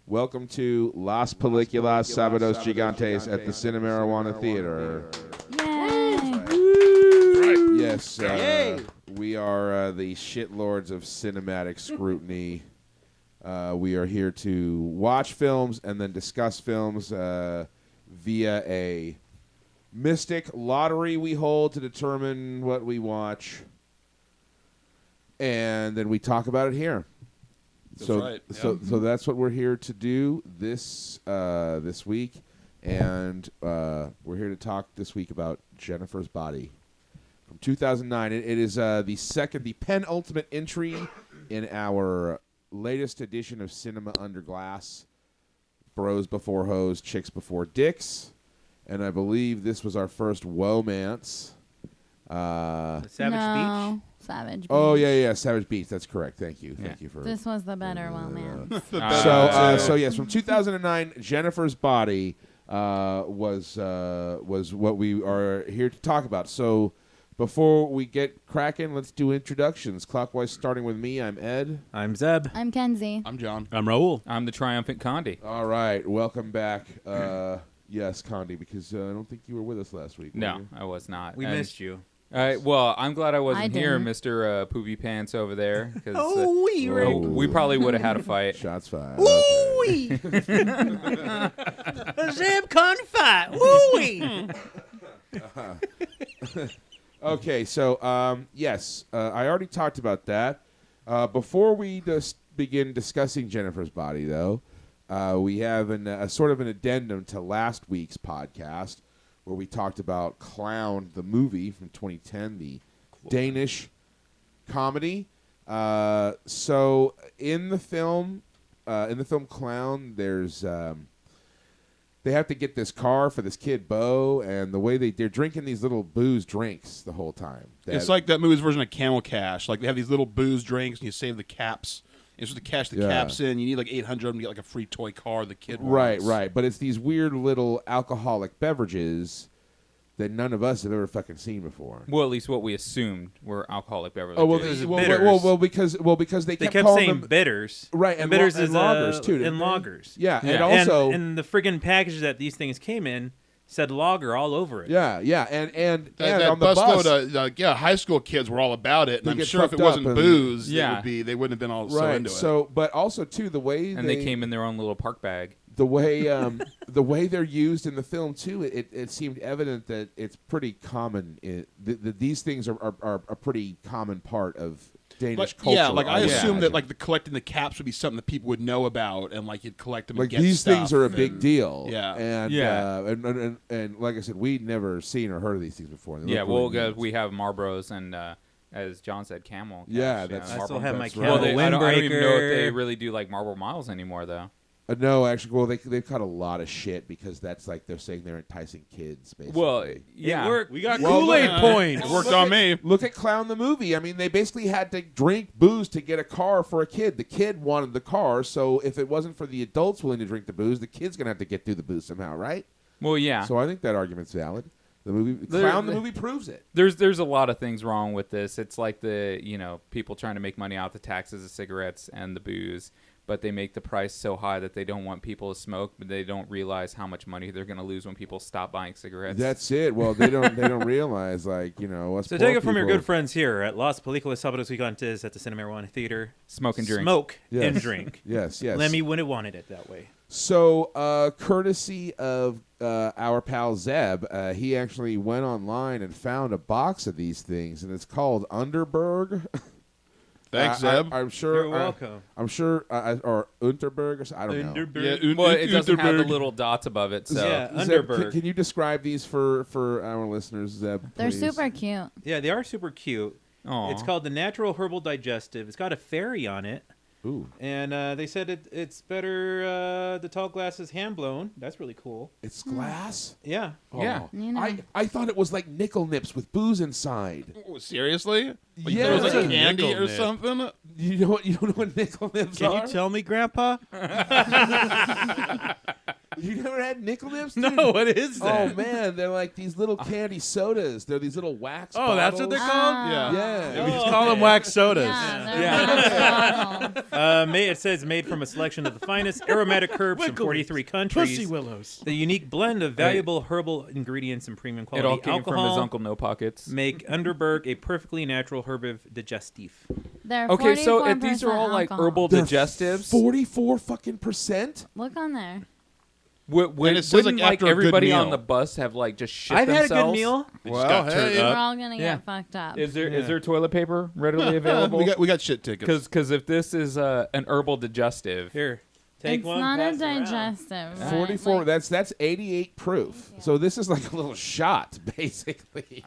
Welcome to Las Películas Sábados Gigantes at the Cinemarijuana Theatre. Yay! Yes, we are the shitlords of cinematic scrutiny. We are here to watch films and then discuss films via a mystic lottery we hold to determine what we watch, and then we talk about it here. So that's what we're here to do this week, and we're here to talk this week about Jennifer's Body from 2009. It is the penultimate entry in our latest edition of Cinema Under Glass, Bros Before Hoes, Chicks Before Dicks, and I believe this was our first Wo-mance. Savage Beach? Savage Beach. Oh, yeah, Savage Beach. That's correct. Thank you. Thank you for... This was the better Wo-mance. So yes, from 2009, Jennifer's Body was what we are here to talk about. So before we get cracking, let's do introductions. Clockwise, starting with me. I'm Ed. I'm Zeb. I'm Kenzie. I'm John. I'm Raul. I'm the triumphant Condi. All right, welcome back. Yes, Condi, because I don't think you were with us last week. No, I was not. We missed you. Well, I'm glad I wasn't here, didn't. Mr. Poopy Pants over there. we We probably would have had a fight. Shots fired. Ooh-wee! Zeb can't fight. Ooh-wee! Okay, so yes, I already talked about that. Before we begin discussing Jennifer's Body, though, we have a sort of an addendum to last week's podcast, where we talked about Clown, the movie from 2010, the Danish comedy. So in the film Clown, there's they have to get this car for this kid Bo, and the way they're drinking these little booze drinks the whole time. It's like that movie's version of Camel Cash. Like they have these little booze drinks, and you save the caps. You're supposed to cash the caps in. You need like 800 of them to get like a free toy car the kid wants. Right. But it's these weird little alcoholic beverages that none of us have ever fucking seen before. Well, at least what we assumed were alcoholic beverages. Oh because they kept calling saying them bitters. Right, and bitters and is lagers too. And lagers. Yeah, and also and the friggin' package that these things came in said lager all over it. Yeah, and that on the bus, high school kids were all about it, They and I'm get sure if it fucked wasn't up booze, Yeah. they wouldn't have been all so right. into it. So, but also too the way and they came in their own little park bag. the way the way they're used in the film too, it seemed evident that it's pretty common. These things are a pretty common part of Danish culture. Yeah, like I assumed that imagine. like the collecting the caps would be something that people would know about, and like you'd collect them. Like and get these stuff, things are a and- big deal. Yeah. And like I said, we'd never seen or heard of these things before. They Yeah, look well, really neat. we have Marlboros and, as John said, Camel. Yeah, Cash, that's- I still Marlboro have my Best. Camel Well, I don't even know if Windbreaker. they really do like Marlboro Miles anymore, though. No, actually, well, they've cut a lot of shit because that's like they're saying they're enticing kids, basically. Well, yeah. It worked. We got Well, Kool-Aid look- points. It worked on me. Look at Clown the movie. I mean, they basically had to drink booze to get a car for a kid. The kid wanted the car, so if it wasn't for the adults willing to drink the booze, the kid's going to have to get through the booze somehow, right? Well, yeah. So I think that argument's valid. The movie Clown the movie proves it. There's a lot of things wrong with this. It's like the people trying to make money off the taxes of cigarettes and the booze, but they make the price so high that they don't want people to smoke, but they don't realize how much money they're going to lose when people stop buying cigarettes. That's it. Well, they don't realize us So poor take it from your people- good friends here at Las Películas Sábados Gigantes at the Cinemarijuana Theatre. Smoke and drink. Smoke Yes. and drink. Yes. Lemmy wouldn't have wanted it that way. So, courtesy of our pal Zeb, he actually went online and found a box of these things, and it's called Underberg. Thanks, Zeb. I'm sure. You're welcome. I'm sure, or Unterberg, or I don't know. Yeah, Well, it doesn't have the Unterberg. little dots above it, so Yeah. Zeb, Underberg. can you describe these for our listeners, Zeb? They're please? super cute. Yeah, they are super cute. Aw. It's called the Natural Herbal Digestive. It's got a fairy on it. Ooh, And they said it's better, the tall glass is hand-blown. That's really cool. it's glass. Yeah. Yeah. Oh, You know. I thought it was like nickel nips with booze inside. Oh, seriously? Like, Yeah. there was like It's a candy nickel or nip. something? You don't know what nickel nips Can are? you tell me, Grandpa? You never had nickel nips? No, dude? what is that? Oh man, they're like these little candy sodas. They're these little wax. Oh, that's what they're bottles. called? Yeah. Yeah. We just call them wax sodas. Yeah, they're It says made from a selection of the finest aromatic herbs from 43 countries. Pussy willows. The unique blend of valuable herbal ingredients and premium It quality all came alcohol from his Uncle No Pockets. make Underberg a perfectly natural herb digestif. They're Okay, so 44% these are all like alcohol. herbal They're digestives. 44% Look on there. And it says, Wouldn't like, after a good everybody on meal. the bus have like just shit I've had a themselves? good meal. They just got turned We're up. all gonna Yeah. get fucked up. Is there Yeah. there toilet paper readily available? we got shit tickets. Because if this is an herbal digestive, Here, take it's one. not pass a it around. digestive. right? 44. Like, That's 88 proof. Yeah. So this is like a little shot, basically.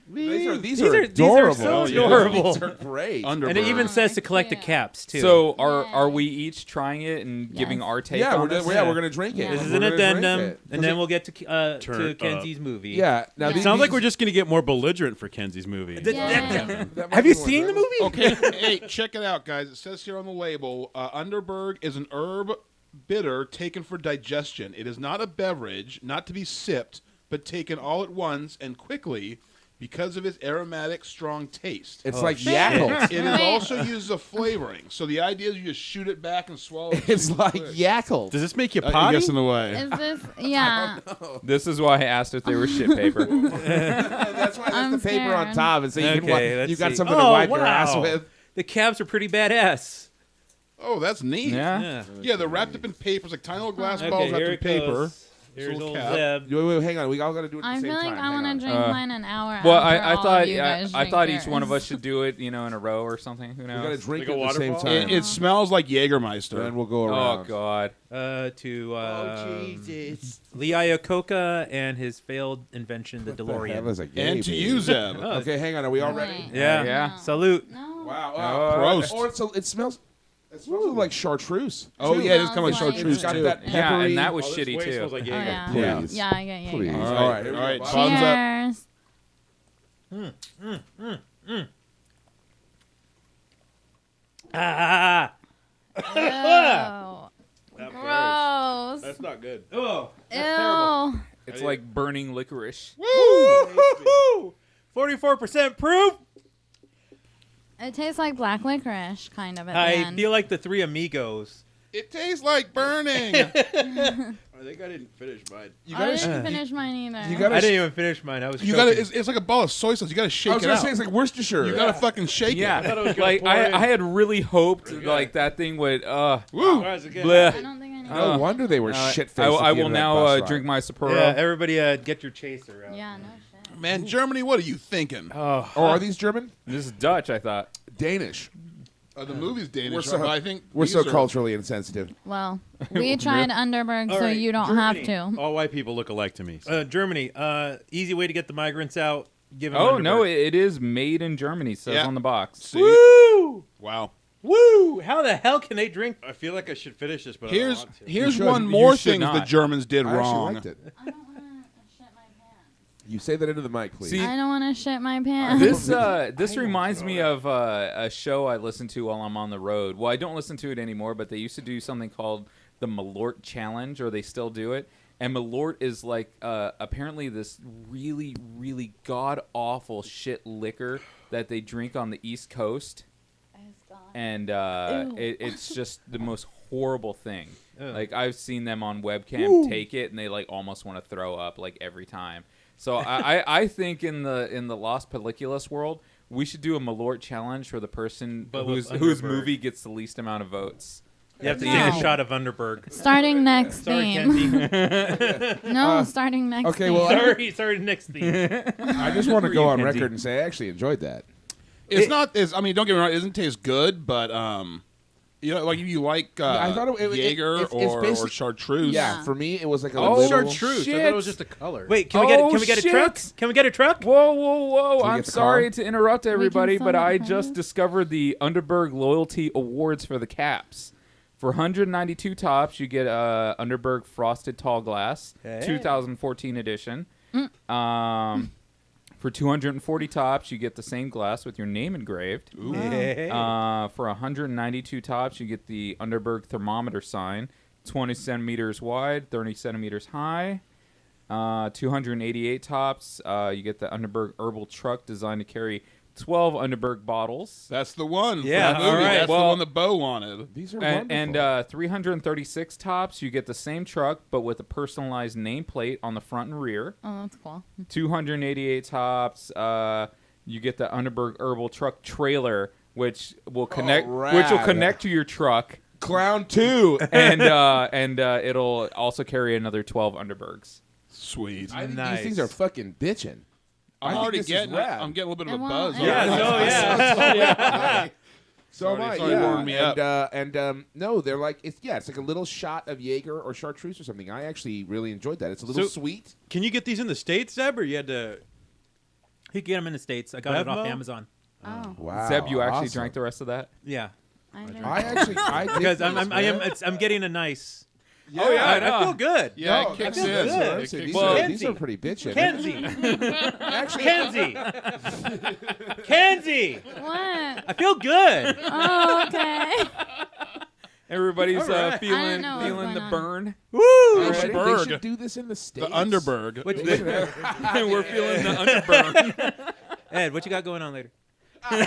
These These are are adorable. so Yeah. adorable. These are great. And it Underberg. even Oh, says to collect the cute. caps too. so are Yeah. we each trying it and Yes. giving our take Yeah, on we're this? we're gonna drink it. Yeah. this is We're an gonna drink addendum, it. and then we'll get to Turn up. Kenzie's movie. Yeah. Now Yeah. these, Sounds like these- we're just going to get more belligerent for Kenzie's movie. Did- Yeah. that might Have be you more seen the good. movie? Okay, hey, check it out, guys. It says here on the label, Underberg is an herb bitter taken for digestion. It is not a beverage, not to be sipped, but taken all at once and quickly because of its aromatic, strong taste. It's Oh, like shit. Yakult. It is Wait. also used as a flavoring. So the idea is you just shoot it back and swallow it. It's super like quick. Yakult. Does this make you You potty? guess in the way. Is this? Yeah. This is why I asked if they were shit paper. That's why there's I'm the paper on scared. top, and so you can Okay, let's you got see. something to Oh, wipe your ass wow. with. The caps are pretty badass. Oh, that's neat. Yeah. Yeah. Yeah, they're wrapped up in papers, like tiny little glass Okay, balls wrapped here in it paper. goes. Here's Little old cap. Zeb. Wait, hang on. We all got to do it at I the same feel time. like I Hang want on. to drink mine an hour. Well, after I all thought of you guys I drink thought each one of yours. us should do it, in a row or something. Who We got to knows? drink Like a at the same waterfall? time. It smells like Jägermeister. and we'll go Oh around. God! Lee Iacocca and his failed invention, the What the hell DeLorean. is a gay And to baby? you, Zeb. Oh, Okay, hang on. Are we all Wait. ready? Yeah. Yeah. Salute. No. Wow. Prost. It smells. It smells like chartreuse. Oh, too. yeah, it is kind of like Smells chartreuse, It's got too. that Yeah, peppery. and that was Oh, this shitty way too. smells like Oh, Jaeger. yeah. Please. Yeah, yeah. Please. All All right, right, here we all right. go. Thumbs up. Cheers. Ah. Ew. Gross. That's not good. Oh. Ew. It's like burning licorice. Woo! 44% proof. It tastes like black licorice, kind of at the I end. feel like the Three Amigos. It tastes like burning. I think I didn't finish mine. You I gotta. didn't finish mine either. You gotta. I didn't even finish mine. I was. You gotta. choking. It's like a ball of soy sauce. You gotta I shake was it gonna out. say it's like Worcestershire. You gotta fucking shake Yeah, thought it was gonna like pour in. I had really hoped Okay. like that thing would. Woo! All right, so again. Bleh. I don't think I need No wonder they were Uh, shit faced. I will now drink my Sapporo. Yeah, everybody, get your chaser out. Yeah, no shit. Man, Germany, what are you thinking? Or are these German? This is Dutch, I thought. Danish. The movie's Danish, We're so- but I think We're these so are- culturally insensitive. Well, we tried Underberg, All so right, you don't Germany. have to. All white people look alike to me. so. Germany, easy way to get the migrants out. Give them Oh no, Underberg. it is made in Germany. Says Yeah. on the box. See? Woo! Wow. Woo! How the hell can they drink? I feel like I should finish this, but Here's I don't want to. here's should. one You more should thing the not. Germans did I actually wrong. liked it. I don't want to shit my pants. You say that into the mic, please. See, I don't want to shit my pants. This reminds me of a show I listen to while I'm on the road. Well, I don't listen to it anymore, but they used to do something called the Malort Challenge, or they still do it. And Malort is like apparently this really, really god awful shit liquor that they drink on the East Coast, and it's just the most horrible thing. Like I've seen them on webcam take it, and they like almost want to throw up like every time. So I think in the Las Películas world, we should do a Malort challenge for the person But with whose Underberg. movie gets the least amount of votes. You have to No. take a shot of Underberg. Starting next Sorry, theme. Kenzie. No, starting next okay, theme. well, Sorry, next theme. I just want to go on Kenzie. record and say I actually enjoyed that. It's not. I mean, don't get me wrong. It doesn't taste good, but you know, like if you like I thought it- Jaeger it's or basic- chartreuse. Yeah, Yeah. for me, it was like a Oh, little. Chartreuse. I shit. thought it was just a color. Wait, can we get a truck? shit. Can we get a truck? Whoa, whoa, whoa! we I'm get the sorry car? to interrupt everybody, sell but the I car? just discovered the Underberg Loyalty Awards for the caps. For 192 tops, you get Underberg Frosted Tall Glass, Hey. 2014 edition. For 240 tops, you get the same glass with your name engraved. Hey. For 192 tops, you get the Underberg thermometer sign. 20 centimeters wide, 30 centimeters high, 288 tops. You get the Underberg herbal truck designed to carry 12 Underberg bottles. That's the one. for Yeah, the movie. all right. That's the Well- one that Bo wanted. These are And wonderful. 336 tops. You get the same truck, but with a personalized nameplate on the front and rear. Oh, that's cool. 288 tops. You get the Underberg herbal truck trailer, which will connect, rad. to your truck, Clown 2. and it'll also carry another 12 Underbergs. Sweet. I think Nice. these things are fucking bitching. I I'm think already this is getting. rad. I'm getting a little bit of a Well, buzz. yeah, already. So am Sorry, I, sorry, yeah. warming me up. No, they're like it's like a little shot of Jaeger or chartreuse or something. I actually really enjoyed that. It's a little So- sweet. Can you get these in the States, Zeb, or you had to? You can get them in the States. I got it off Bevmo? Amazon. Oh, Wow, Zeb, you actually awesome. drank the rest of that? Yeah, I did. I did because this, man. I'm getting a nice. Oh, yeah, I no. feel good. Yeah, No, it kicks that's in. good. It These, kicks are, in. these are pretty bitchin'. Kenzie, Actually, Kenzie, Kenzie. What? I feel good. Oh, okay. Everybody's All right. I feeling didn't know what was feeling the going on. burn. Woo! they Underberg. should do this in the States. The Underberg. What, And we're feeling the underburn. Ed, what you got going on later? Hey,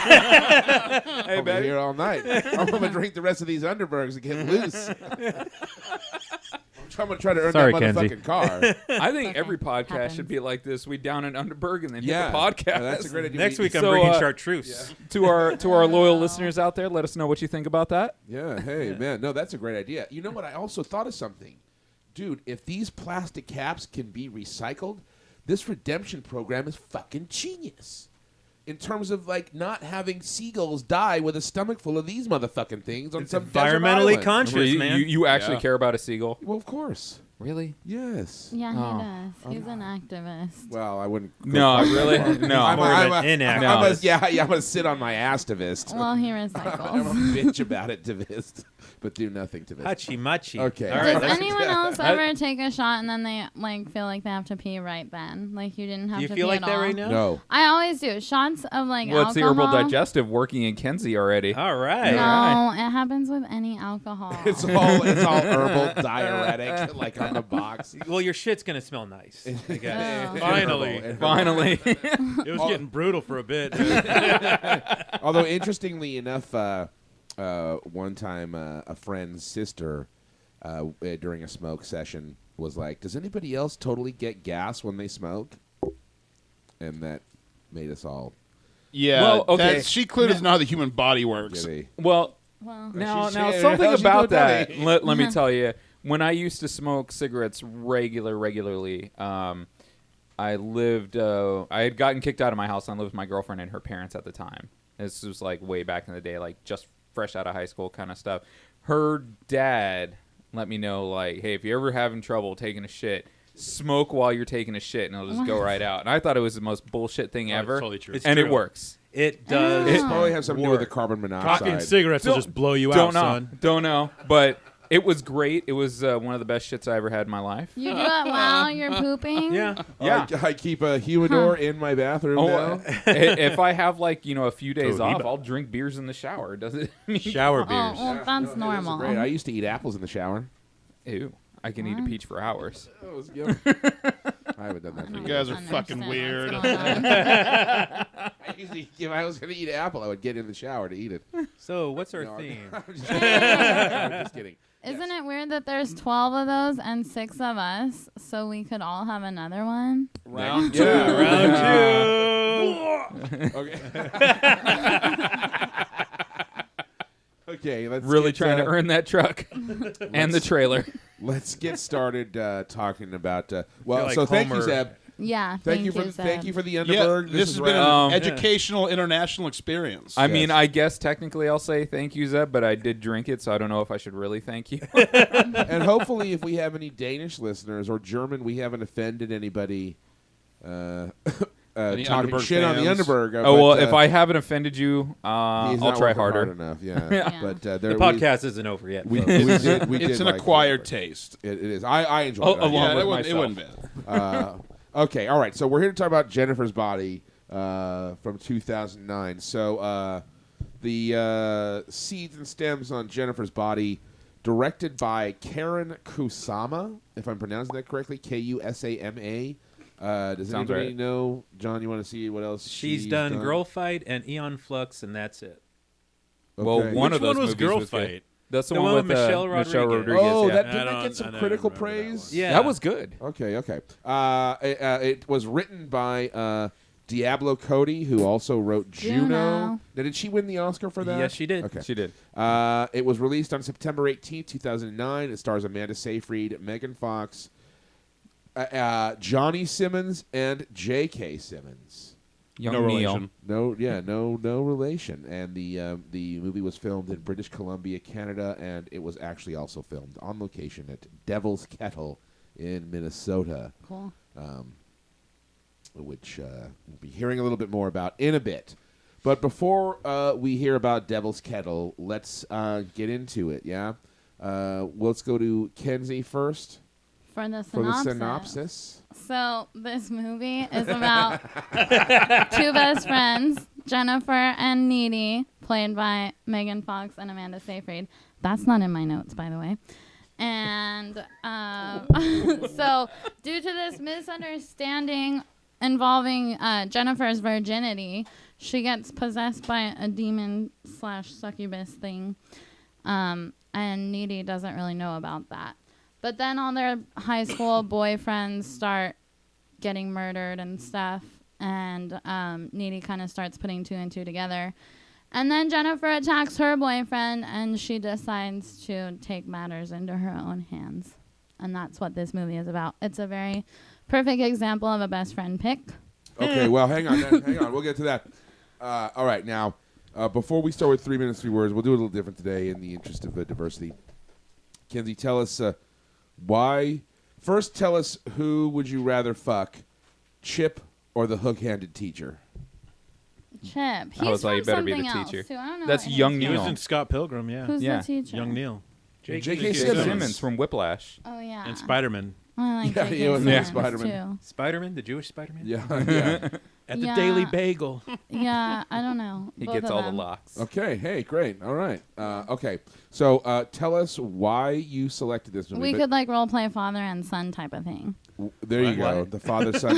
I'll be baby. here all night. I'm gonna drink the rest of these Underbergs and get loose. I'm gonna try to earn Sorry, that Kenzie. motherfucking car. I think Okay. every podcast Happens. should be like this. We down an Underberg and then Yeah, hit the podcast. that's a great idea. Next week I'm So, bringing uh, chartreuse. To our loyal listeners out there, let us know what you think about that. Yeah, hey, man. No, that's a great idea. You know what? I also thought of something. Dude, if these plastic caps can be recycled, this redemption program is fucking genius. In terms of, like, not having seagulls die with a stomach full of these motherfucking things on some desert Environmentally island. conscious, you, man. you actually Yeah. care about a seagull? Well, of course. Really? Yes. Yeah, he Oh. does. He's an activist. Well, I wouldn't. go No, quite that really? far. No. I'm, More of I'm, an I'm, inactivist. I'm gonna sit on my activist. Well, he I'm a recycles. bitch about it, divist, but do nothing to this. Hachi machi. Okay. All Does right. anyone else ever take a shot and then they like feel like they have to pee right then? Like you didn't have Do you to feel pee like at that all? right now? No. I always do. Shots of like What's the alcohol. herbal digestive working in Kenzie already? All right. No, it happens with any alcohol. It's all herbal diuretic, like on the box. Well, your shit's gonna smell nice. I guess. Oh. Finally. Herbal. Finally. It was getting brutal for a bit. Although interestingly enough, one time a friend's sister during a smoke session was like, "Does anybody else totally get gas when they smoke?" And that made us all Yeah. Well, okay. She clearly doesn't know how the human body works. giddy. Well, Well, now she's- something how's she about doing, that. Daddy? Let me tell you. When I used to smoke cigarettes regularly, I lived. I had gotten kicked out of my house and I lived with my girlfriend and her parents at the time. This was like way back in the day, like just fresh out of high school kind of stuff. Her dad let me know, like, hey, if you're ever having trouble taking a shit, smoke while you're taking a shit and it'll just go right out. And I thought it was the most bullshit thing Oh, it's ever. totally true. It's and it true. works. It does. It probably has something to do with the work. carbon monoxide. Coffee and cigarettes will Don't- just blow you Don't out, know. son. Don't know. But it was great. It was one of the best shits I ever had in my life. you do it while you're pooping. Yeah. Yeah. I keep a humidor in my bathroom Oh, now. if I have like a few days Cohiba. off, I'll drink beers in the shower. Does it? Shower Oh, beers. well, that's Those are normal. great. I used to eat apples in the shower. Ew! I can eat a peach for hours. That was yummy. I haven't done that for I years. You guys are don't fucking understand weird. what's going on. I usually, if I was going to eat an apple, I would get in the shower to eat it. So what's our No, theme? I'm just kidding. I'm just kidding. Isn't it weird that there's 12 of those and 6 of us, so we could all have another one? Round two. Round two. Okay. Okay, let's Really get, trying to earn that truck and the trailer. Let's get started talking about. feel Well, like so thank you, Homer- Zeb. Yeah, Thank you for the Yeah, Underberg. this has is been rad. an educational international experience. I mean, Yes. I guess technically I'll say thank you, Zeb, but I did drink it, so I don't know if I should really thank you. And hopefully, if we have any Danish listeners or German, we haven't offended anybody. Any Talking Underberg shit on the fans? Underberg. Oh well, if I haven't offended you, he's I'll not try working harder. hard enough. Yeah, Yeah. but The there, podcast isn't over yet. we folks. did. We it's did an like acquired it. taste. It is. I enjoyed Oh, it. along Yeah, with it wouldn't, it myself. wouldn't be. Okay, all right. So we're here to talk about Jennifer's Body from 2009. So the seeds and stems on Jennifer's Body directed by Karen Kusama, if I'm pronouncing that correctly, Kusama. Does Sounds anybody right. know? John, you want to see what else She's done Girl Fight and Eon Flux, and that's it. Well, Okay. one Which of those one was movies Girl was good. Fight? That's the The one one with with Michelle Michelle Rodriguez. Rodriguez. Oh, yeah. that I didn't that don't- get some I don't critical remember that praise? one. Yeah. That was good. Okay. It was written by Diablo Cody, who also wrote Juno. Juno. Now, did she win the Oscar for that? Yes, she did. Okay. She did. It was released on September 18th, 2009. It stars Amanda Seyfried, Megan Fox, Johnny Simmons, and J.K. Simmons. Young No Neil. relation. No relation. And the movie was filmed in British Columbia, Canada, and it was actually also filmed on location at Devil's Kettle in Minnesota, Cool. which we'll be hearing a little bit more about in a bit. But before we hear about Devil's Kettle, let's get into it. Yeah, let's go to Kenzie first For the for the synopsis. synopsis. So this movie is about two best friends, Jennifer and Needy, played by Megan Fox and Amanda Seyfried. That's not in my notes, by the way. And so due to this misunderstanding involving Jennifer's virginity, she gets possessed by a demon / succubus thing. And Needy doesn't really know about that. But then all their high school boyfriends start getting murdered and stuff. And Needy kind of starts putting two and two together. And then Jennifer attacks her boyfriend, and she decides to take matters into her own hands. And that's what this movie is about. It's a very perfect example of a best friend pick. Okay, well, hang on. We'll get to that. All right, now, before we start with 3 minutes, 3 words, we'll do it a little different today in the interest of diversity. Kenzie, tell us why. First, tell us who would you rather fuck, Chip or the hook-handed teacher? Chip. He's I was like, from you better be the something teacher. else, too. I don't know That's what young his He Neil. was in Scott Pilgrim, yeah. Who's Yeah. the teacher? Young Neil. J.K. Simmons. Simmons. From Whiplash. Oh, yeah. And Spider-Man. I like Yeah, J.K. he was in Simmons, Spider-Man. too. Spider-Man, the Jewish Spider-Man? Yeah. At the Yeah. Daily Bagel. Yeah, I don't know. He Both gets of all them. the locks. Okay, hey, great. All right. Okay, so tell us why you selected this movie. We But- could like role play father and son type of thing. There you What? go. The father-son.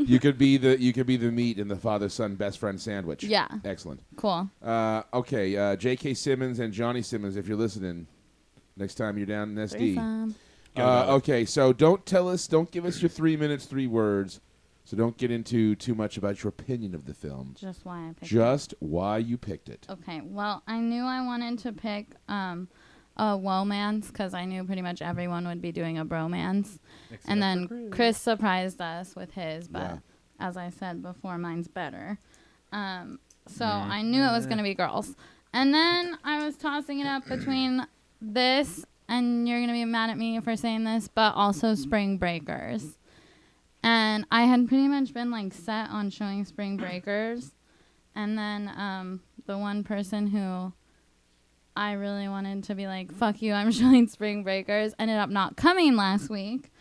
You could be the meat in the father-son best friend sandwich. Yeah. Excellent. Cool. Okay, J.K. Simmons and Johnny Simmons, if you're listening, next time you're down in SD. Threesome. Okay, so don't give us your 3 minutes, 3 words. So don't get into too much about your opinion of the film. Just why I picked it. Just why you picked it. Okay. Well, I knew I wanted to pick a Wo-mance because I knew pretty much everyone would be doing a bromance. And then Chris surprised us with his, but Yeah. as I said before, mine's better. So I knew it was going to be girls. And then I was tossing it up between this, and you're going to be mad at me for saying this, but also Spring Breakers. And I had pretty much been like set on showing Spring Breakers. And then the one person who I really wanted to be like, fuck you, I'm showing Spring Breakers, ended up not coming last week.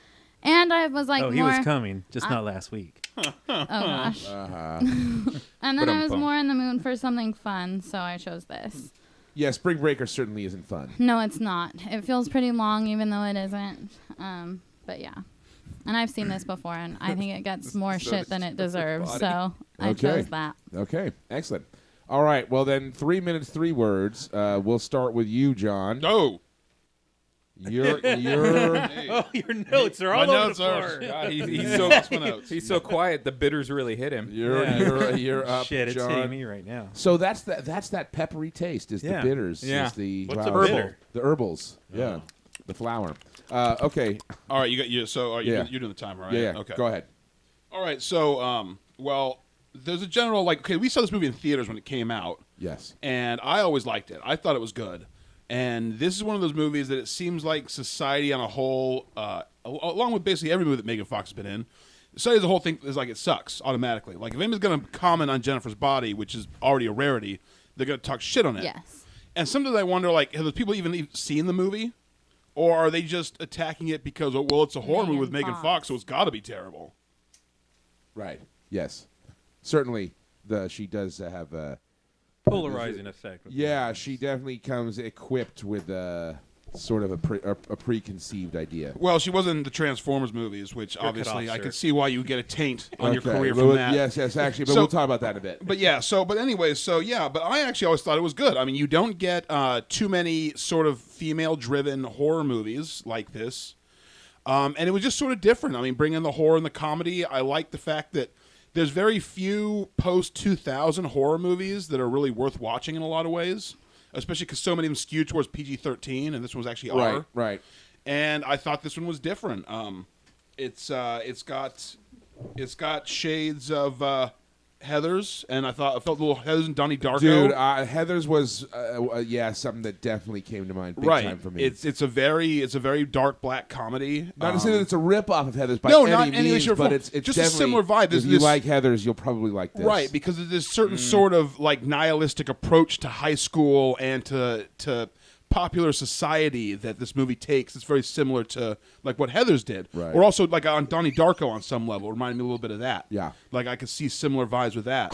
And I was like, Oh, he more. was coming, just not last week. Oh gosh. Uh-huh. And then I was Ba-dum-bum. more in the mood for something fun, so I chose this. Yeah, Spring Breaker certainly isn't fun. No, it's not. It feels pretty long, even though it isn't. But yeah. And I've seen this before, and I think it gets more shit than it deserves, so I Okay. chose that. Okay, excellent. All right, well then, 3 minutes, 3 words. We'll start with you, John. No. You're Oh, your notes are all My over notes the are- floor. God, he's Lost my notes. so quiet. The bitters really hit him. you're up, Shit, it's John. hitting me right now. So that's that peppery taste is Yeah. the bitters. Yeah. Is the What's a wow, bitter? The herbals. Yeah. The flour. Okay. All right, you got you. So Yeah. you're doing the timer, right? Yeah. Okay. Go ahead. All right. So, well, there's a general okay. We saw this movie in theaters when it came out, Yes. and I always liked it. I thought it was good. And this is one of those movies that it seems like society on a whole, along with basically every movie that Megan Fox has been in, society as a whole think is like it sucks automatically. Like if anybody's going to comment on Jennifer's body, which is already a rarity, they're going to talk shit on it. Yes. And sometimes I wonder, like, have those people even seen the movie? Or are they just attacking it because, oh, well, it's a horror movie with Megan Fox, so it's got to be terrible? Right. Yes. Certainly, she does have Polarizing effect. with Yeah, that. she definitely comes equipped with sort of a preconceived idea. Well, she was in the Transformers movies, which obviously off, I sir. could see why you would get a taint on your Okay, career well, from that. Yes, actually, but So- we'll talk about that in a bit. But I actually always thought it was good. I mean, you don't get too many sort of female-driven horror movies like this. And it was just sort of different. I mean, bringing the horror and the comedy. I like the fact that there's very few post-2000 horror movies that are really worth watching in a lot of ways, especially because so many of them skew towards PG-13, and this one was actually R. Right. And I thought this one was different. It's got shades of Heathers, and I felt a little Heathers and Donnie Darko. Dude, Heathers was something that definitely came to mind big time for me. It's a very dark black comedy. Not to say that it's a rip-off of Heathers by No, any not any way, means, shape, or but form. it's Just a definitely, similar vibe. If There's you this- like Heathers, you'll probably like this. Right, because of this certain sort of like nihilistic approach to high school and to popular society that this movie takes. It's very similar to like what Heathers did. Right. Or also like on Donnie Darko on some level. It reminded me a little bit of that. Yeah. Like I could see similar vibes with that.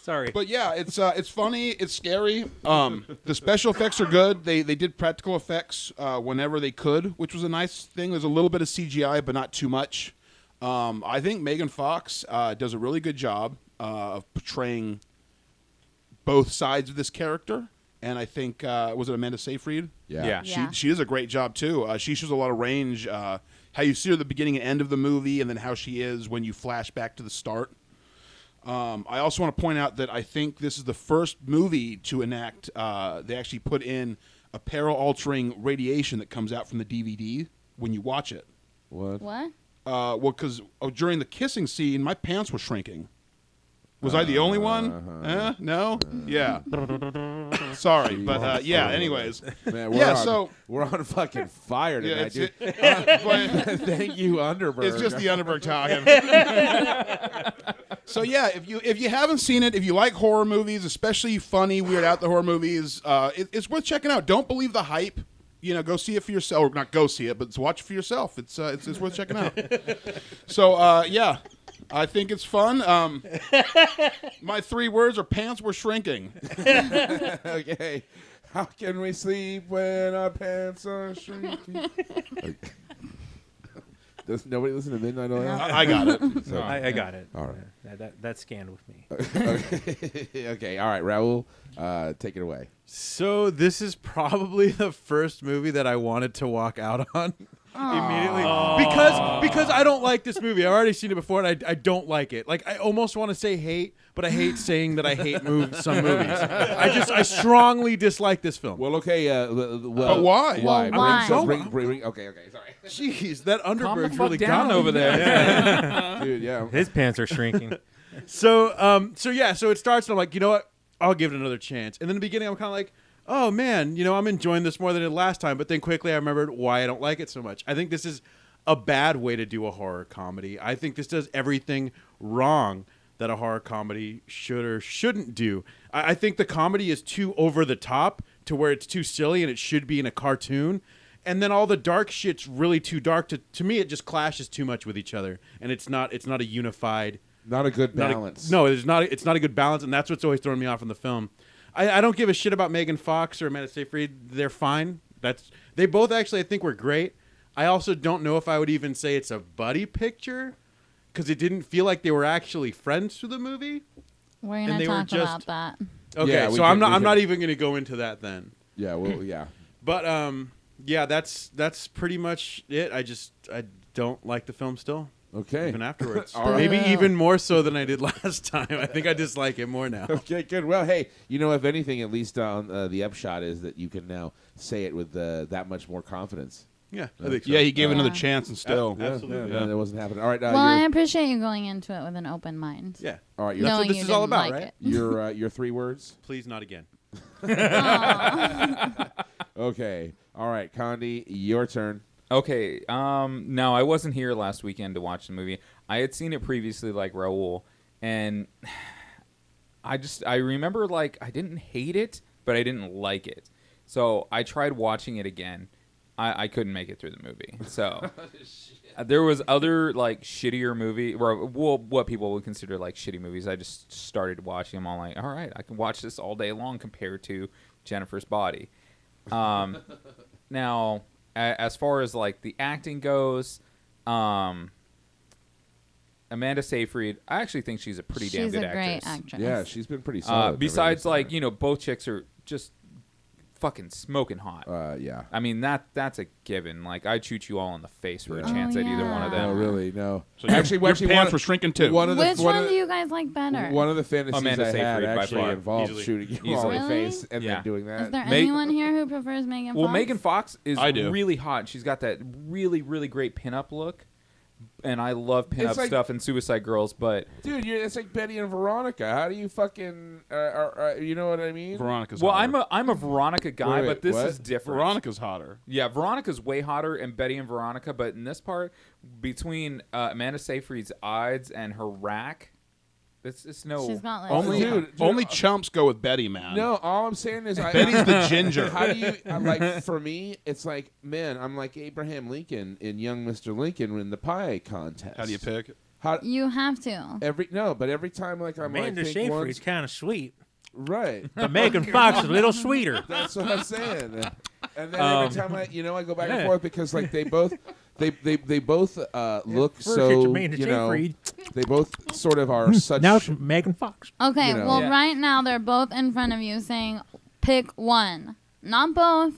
Sorry. But yeah, it's funny, it's scary. The special effects are good. They did practical effects whenever they could, which was a nice thing. There's a little bit of CGI, but not too much. I think Megan Fox does a really good job of portraying both sides of this character. And I think was it Amanda Seyfried? Yeah. Yeah. She does a great job too. She shows a lot of range. How you see her at the beginning and end of the movie, and then how she is when you flash back to the start. I also want to point out that I think this is the first movie to enact. They actually put in a peril-altering radiation that comes out from the DVD when you watch it. What? What? Well, because during the kissing scene, my pants were shrinking. Was I the only one? No? Yeah. Sorry, but yeah. Anyways, Man, we're on fucking fire yeah, tonight, dude. but Thank you, Underberg. it's just the Underberg talking. So yeah, if you haven't seen it, if you like horror movies, especially funny, weird out the horror movies, it's worth checking out. Don't believe the hype. Go see it for yourself. Or not go see it, but watch it for yourself. It's worth checking out. So yeah. I think it's fun. My 3 words are pants were shrinking. Okay. How can we sleep when our pants are shrinking? Does nobody listen to Midnight Oil? I got it. So, I got it. All right. That scanned with me. Okay. All right, Raul, take it away. So this is probably the first movie that I wanted to walk out on immediately because I don't like this movie. I've already seen it before, and I don't like it. Like I almost want to say hate, but I hate saying that I hate some movies. I strongly dislike this film. Well, okay. Well, But why? Why? Well, why? Okay. Sorry, Jeez, that Calm the Underberg's fuck really down got me. over there. dude. Yeah. His pants are shrinking. So it starts, and I'm like, you know what? I'll give it another chance. And then in the beginning, I'm kind of like, oh man, I'm enjoying this more than I did last time. But then quickly, I remembered why I don't like it so much. I think this is a bad way to do a horror comedy. I think this does everything wrong that a horror comedy should or shouldn't do. I think the comedy is too over the top to where it's too silly and it should be in a cartoon. And then all the dark shit's really too dark. To me, it just clashes too much with each other, and it's not a unified. Not a good balance. It's not a good balance, and that's what's always throwing me off in the film. I don't give a shit about Megan Fox or Amanda Seyfried. They're fine. They both actually I think were great. I also don't know if I would even say it's a buddy picture because it didn't feel like they were actually friends through the movie. We're And gonna they were talk just- about that. Okay, Yeah, so I'm not even going to go into that then. Yeah. Well. Yeah. But yeah, that's pretty much it. I don't like the film still. Okay. Even afterwards. All right. Maybe even more so than I did last time. I think I dislike it more now. Okay, good. Well, hey, if anything, at least on the upshot is that you can now say it with that much more confidence. Yeah, I think so. Yeah, he gave Yeah. another chance and still. Absolutely. Yeah, that wasn't happening. All right. Well, I appreciate you going into it with an open mind. Yeah. all right. That's knowing what this you is all didn't about, like right? Your 3 words. Please not again. Aw. Okay. All right, Condi, your turn. Okay. No, I wasn't here last weekend to watch the movie. I had seen it previously, like Raul, and I remember like I didn't hate it, but I didn't like it. So I tried watching it again. I couldn't make it through the movie. So there was other like shittier movie, or what people would consider like shitty movies. I just started watching them all like, all right, I can watch this all day long compared to Jennifer's body. Now, as far as like the acting goes, Amanda Seyfried, I actually think she's a pretty damn good actress. She's a great actress. Yeah, she's been pretty solid. Besides, like, you know, both chicks are just fucking smoking hot. Yeah. I mean, that's a given. Like, I'd shoot you all in the face for a chance at either one of them. No, really, no. So your pants were shrinking too. Which one do you guys like better? One of the fantasies Amanda I had Seyfried, by actually far. involved Easily. shooting you all in the Really? face and Yeah. then doing that. Is there anyone here who prefers Megan Fox? Well, Megan Fox is I do. really hot. She's got that really, really great pinup look. And I love pinup like- stuff and Suicide Girls, but... Dude, it's like Betty and Veronica. How do you fucking... you know what I mean? Veronica's Well, hotter. I'm a Veronica guy, Wait, but this what? is different. Veronica's hotter. Yeah, Veronica's way hotter and Betty and Veronica, but in this part, between Amanda Seyfried's eyes and her rack, it's no... She's got like Only Dude, only chumps go with Betty, man. No, all I'm saying is... Betty's the ginger. How do you... like, for me, it's like, man, I'm like Abraham Lincoln in Young Mr. Lincoln in the pie contest. How do you pick? You have to. But every time, like, I'm Amanda like... think Seyfried's once- kind of sweet, Right. but Megan Fox is a little sweeter. That's what I'm saying. And then every time I go back and forth because like they both look First so it's Amanda you know Seyfried. they both sort of are such. Now it's Megan Fox. Okay, You know. well, Yeah. right now they're both in front of you saying, pick one. Not both.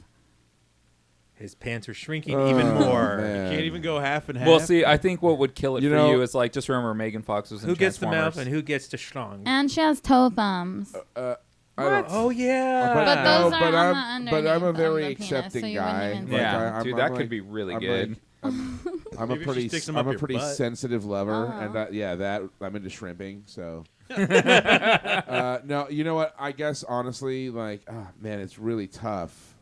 His pants are shrinking even more. man. Can't even go half and half. Well, see, I think what would kill it You for know- you is like just remember Megan Fox was in Who gets the Transformers. mouth and who gets the schlong? And she has toe thumbs. I don't, Oh yeah. But those are but on the I'm a underneath very of the penis, accepting so you wouldn't guy. even Like, see Yeah, I'm dude, that like- could be really I'm good. like- I'm a Maybe if she pretty sticks 'em I'm up a your pretty butt. sensitive lover, Uh-huh. and that I'm into shrimping. So no, you know what? I guess honestly, like, man, it's really tough.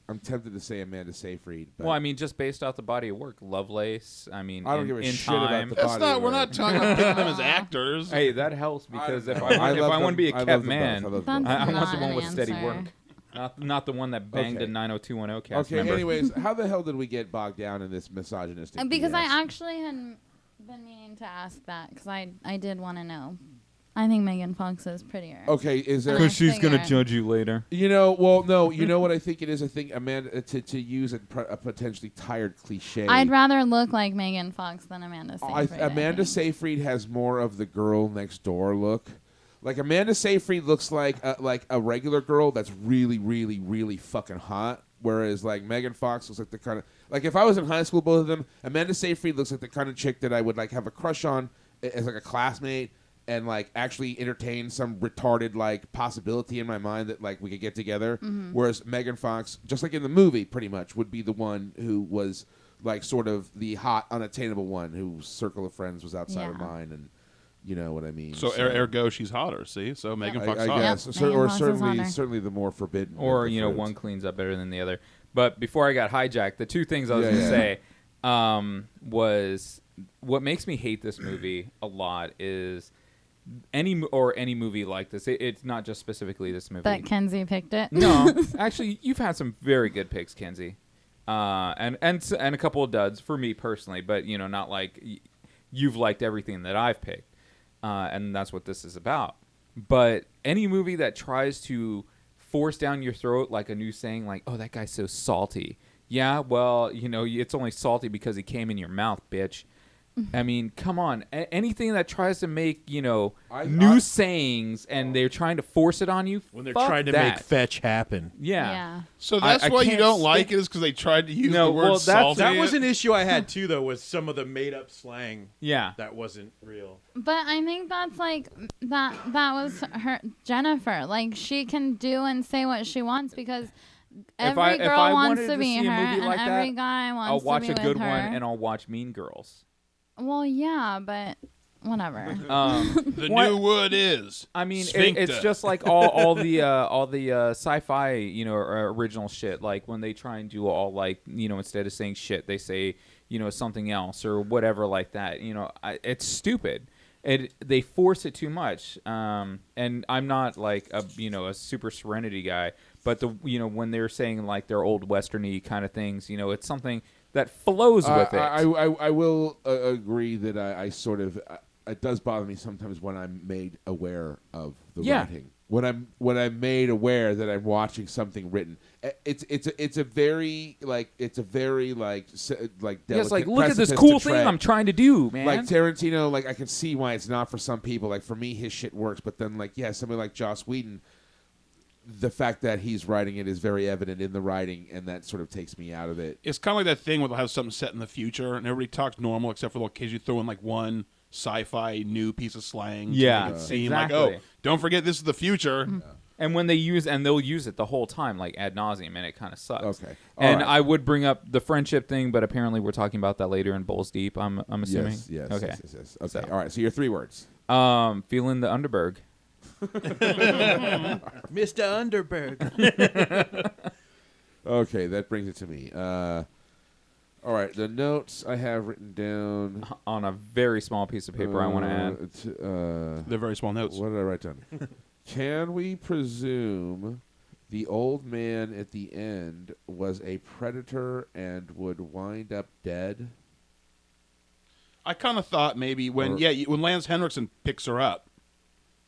I'm tempted to say Amanda Seyfried. But Well, I mean, just based off the body of work, Lovelace. I mean, I don't in, give a in shit about time. the That's body not. We're work. not talking about picking them as actors. Hey, that helps because if I I love want to be a them- I kept love them man, both. I love That's them both. I want not someone an with steady answer. work, not the one that banged Okay. a 90210 cast Okay. member. Anyways, how the hell did we get bogged down in this misogynistic? Because BS? I actually had been meaning to ask that because I did want to know. I think Megan Fox is prettier. Okay, is there? Because she's gonna judge you later. You know, well, no. You know what I think it is? I think Amanda to use a potentially tired cliche. I'd rather look like Megan Fox than Amanda Seyfried. Amanda Seyfried has more of the girl next door look. Like Amanda Seyfried looks like a regular girl that's really, really, really fucking hot. Whereas like Megan Fox looks like the kind of like if I was in high school, both of them, Amanda Seyfried looks like the kind of chick that I would like have a crush on as like a classmate. And like actually entertain some retarded like possibility in my mind that like we could get together. Whereas Megan Fox, just like in the movie, pretty much would be the one who was like sort of the hot, unattainable one whose circle of friends was outside of Yeah. mine, and you know what I mean. So ergo, she's hotter. See, so Megan Fox I is hotter. guess, Yep, Cer- Megan or Fox is hotter. certainly the more forbidden. Or of the fruit. one cleans up better than the other. But before I got hijacked, the two things I was Yeah, going to yeah. say was what makes me hate this movie a lot is any movie like this. It's not just specifically this movie. But Kenzie picked it. No, actually, you've had some very good picks, Kenzie, and a couple of duds for me personally. But not like you've liked everything that I've picked, and that's what this is about. But any movie that tries to force down your throat like a new saying, like, "Oh, that guy's so salty." Yeah, well, it's only salty because he came in your mouth, bitch. I mean, come on. Anything that tries to make, new sayings and they're trying to force it on you, when they're fuck trying to that. make fetch happen. Yeah. Yeah. So that's I why you can't don't like stand- it is because they tried to use No, the word well, that's- salty. That was an issue I had too, though, was some of the made-up slang Yeah. that wasn't real. But I think that's like that was her Jennifer. Like she can do and say what she wants because every if girl I wants wanted to to be see a her movie and like every that, guy wants I'll to watch be a with good her. one and I'll watch Mean Girls. Well, yeah, but whatever. the What- new word is. I mean, sphincter. it's just like all the sci-fi, original shit. Like when they try and do all like, instead of saying shit, they say, something else or whatever like that. It's stupid. They force it too much. And I'm not like a super Serenity guy, but when they're saying like their old westerny kind of things, it's something that flows with it. I will agree that I sort of it does bother me sometimes when I'm made aware of the writing. when I'm made aware that I'm watching something written. It's a very delicate Yes, like look at this precipice cool to thing tread. I'm trying to do, man. Like Tarantino, like I can see why it's not for some people. Like for me, his shit works, but then like somebody like Joss Whedon, the fact that he's writing it is very evident in the writing, and that sort of takes me out of it. It's kind of like that thing where they'll have something set in the future, and everybody talks normal except for they'll occasionally throw in like one sci-fi new piece of slang. Yeah, to make it seem exactly. like, oh, don't forget this is the future. And when they'll use it the whole time, like ad nauseum, and it kind of sucks. Okay. And All right. I would bring up the friendship thing, but apparently we're talking about that later in Bowls Deep. I'm assuming. Yes. Okay. Yes. Okay. So. All right. So your 3 words. Feeling the Underberg. Mr. Underberg. Okay, that brings it to me. All right, the notes I have written down On a very small piece of paper, I want to add. They're very small notes. What did I write down? Can we presume the old man at the end was a predator and would wind up dead? I kind of thought maybe when Lance Henriksen picks her up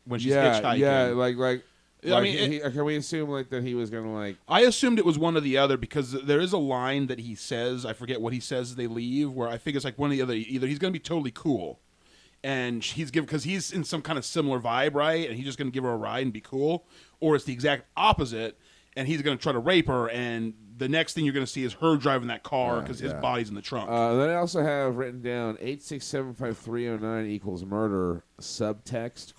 when she's hitchhiking. Yeah, like I mean, can we assume like that he was gonna like? I assumed it was one or the other because there is a line that he says. I forget what he says as they leave. Where I think it's like one or the other. Either he's going to be totally cool, and because he's in some kind of similar vibe, right? And he's just going to give her a ride and be cool, or it's the exact opposite, and he's going to try to rape her. And the next thing you're going to see is her driving that car because his body's in the trunk. Then I also have written down 8675309 equals murder subtext ?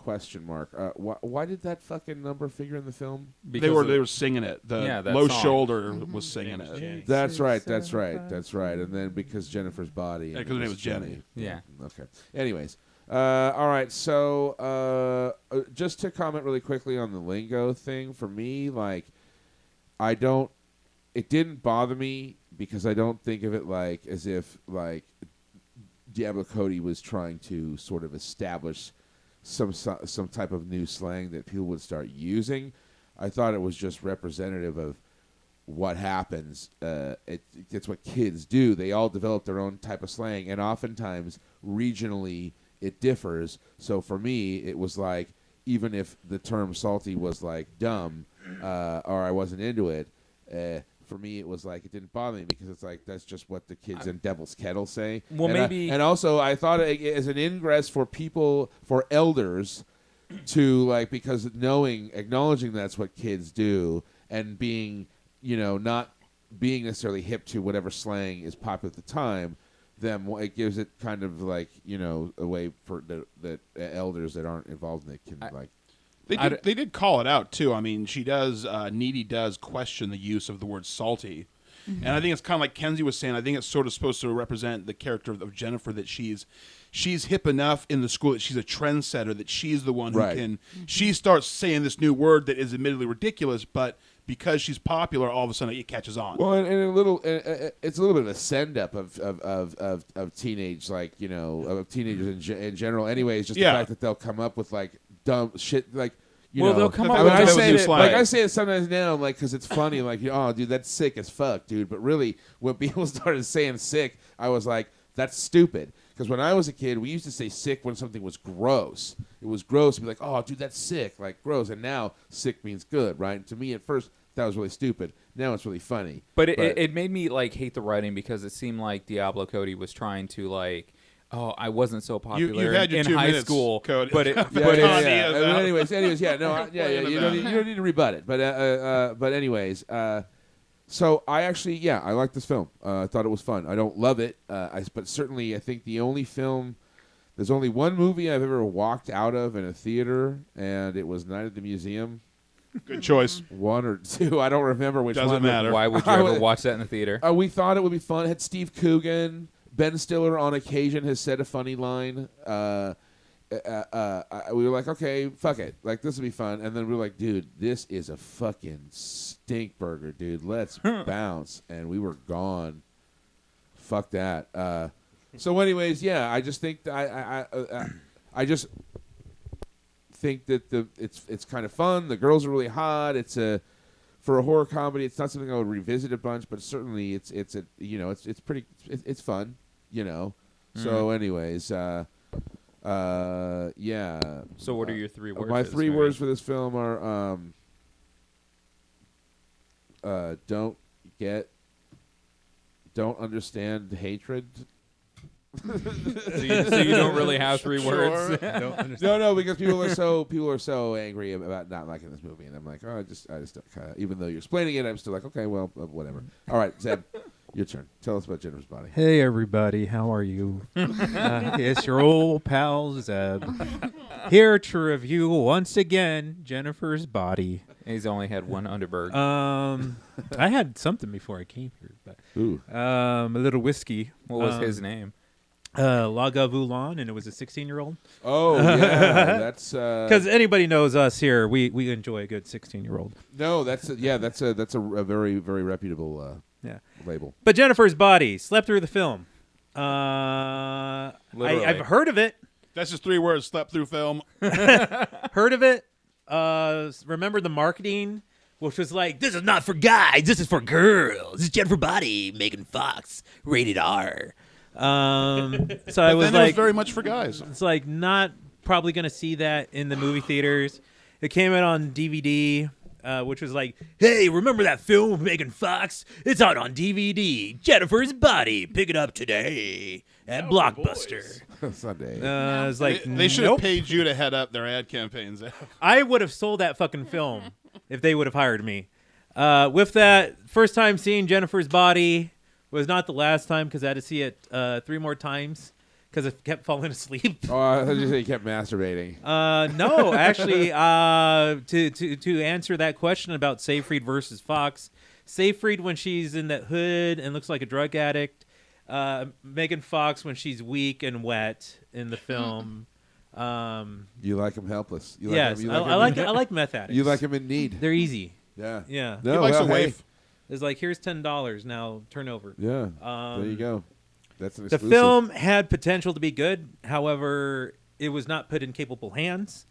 Why did that fucking number figure in the film? They were singing it. The that low song. shoulder was singing it. Jenny. That's right. And then because Jennifer's body. Yeah, 'cause her name was Jenny. Yeah. Okay. Anyways. All right. So just to comment really quickly on the lingo thing, for me, like, it didn't bother me because I don't think of it like as if like Diablo Cody was trying to sort of establish some type of new slang that people would start using. I thought it was just representative of what happens. It's what kids do. They all develop their own type of slang, and oftentimes regionally it differs. So for me, it was like even if the term salty was like dumb or I wasn't into it. For me, it was like it didn't bother me because it's like that's just what the kids in Devil's Kettle say. Well, and maybe, and also I thought it as an ingress for elders to like because acknowledging that's what kids do and being not being necessarily hip to whatever slang is popular at the time. It gives it kind of like a way for the elders that aren't involved in it can like. They did call it out too. I mean, Needy does question the use of the word salty, and I think it's kind of like Kenzie was saying. I think it's sort of supposed to represent the character of Jennifer, that she's hip enough in the school that she's a trendsetter, that she's the one who can. She starts saying this new word that is admittedly ridiculous, but because she's popular, all of a sudden it catches on. Well, and it's a little bit of a send up of teenage of teenagers in general. Anyways, just the fact that they'll come up with like dumb shit like. They'll come up I with mean, slang. I say it sometimes now, like, because it's funny, like, oh, dude, that's sick as fuck, dude. But really, when people started saying sick, I was like, that's stupid. Because when I was a kid, we used to say sick when something was gross. It was gross to be like, oh, dude, that's sick, like gross. And now sick means good, right? And to me, at first, that was really stupid. Now it's really funny. But it made me like hate the writing because it seemed like Diablo Cody was trying to like. Oh, I wasn't so popular you had your in 2 high minutes, school, Cody. but it, Yeah. Anyways, yeah, no, you don't need to rebut it, but anyways, so I actually, I like this film. I thought it was fun. I don't love it, but certainly I think there's only one movie I've ever walked out of in a theater, and it was Night at the Museum. Good choice. 1 or 2, I don't remember which Doesn't one. matter. Why would you ever watch that in the theater? We thought it would be fun. It had Steve Coogan. Ben Stiller, on occasion, has said a funny line. We were like, okay, fuck it. Like, this will be fun. And then we were like, dude, this is a fucking stink burger, dude. Let's bounce. And we were gone. Fuck that. So anyways, I just think I just think that it's kind of fun. The girls are really hot. For a horror comedy, it's not something I would revisit a bunch, but certainly it's pretty it's fun, So anyways, Yeah. So what are your 3 words? My for this 3 movie? words for this film are don't understand hatred. So you don't really have 3 words. No, because people are so angry about not liking this movie, and I'm like, oh, I just kind of, even though you're explaining it, I'm still like, okay, well, whatever. All right, Zeb, your turn. Tell us about Jennifer's Body. Hey everybody, how are you? It's your old pal Zeb here to review once again Jennifer's Body. He's only had 1 Underberg. I had something before I came here, but Ooh. a little whiskey. What was his name? Lagavulin, and it was a 16-year-old. Oh yeah, that's Because anybody knows us here, we enjoy a good 16-year-old. no, that's a very very reputable label. But Jennifer's Body slept through the film. I've heard of it. That's just 3 words. Slept through film. Heard of it. Remember the marketing, which was like, "This is not for guys. This is for girls. This is Jennifer Body, Megan Fox, rated R." So I was Then it was like, very much for guys. it's like not probably gonna see that in the movie theaters. It came out on DVD, which was like, "Hey, remember that film with Megan Fox? It's out on DVD. Jennifer's Body. Pick it up today at Blockbuster." Sunday. It's like, They should nope. have paid you to head up their ad campaigns. I would have sold that fucking film if they would have hired me. With that, first time seeing Jennifer's Body was not the last time because I had to see it 3 more times because I kept falling asleep. Oh, I thought you said you kept masturbating. No, actually, to answer that question about Seyfried versus Fox, Seyfried when she's in that hood and looks like a drug addict, Megan Fox when she's weak and wet in the film. You like him helpless. You Yes, him, I like meth addicts. You like him in need. They're easy. Yeah. Yeah. No, He likes well, a hey. waif. It's like, here's $10 now, turn over. Yeah. There you go. That's an The exclusive. film had potential to be good. However, it was not put in capable hands.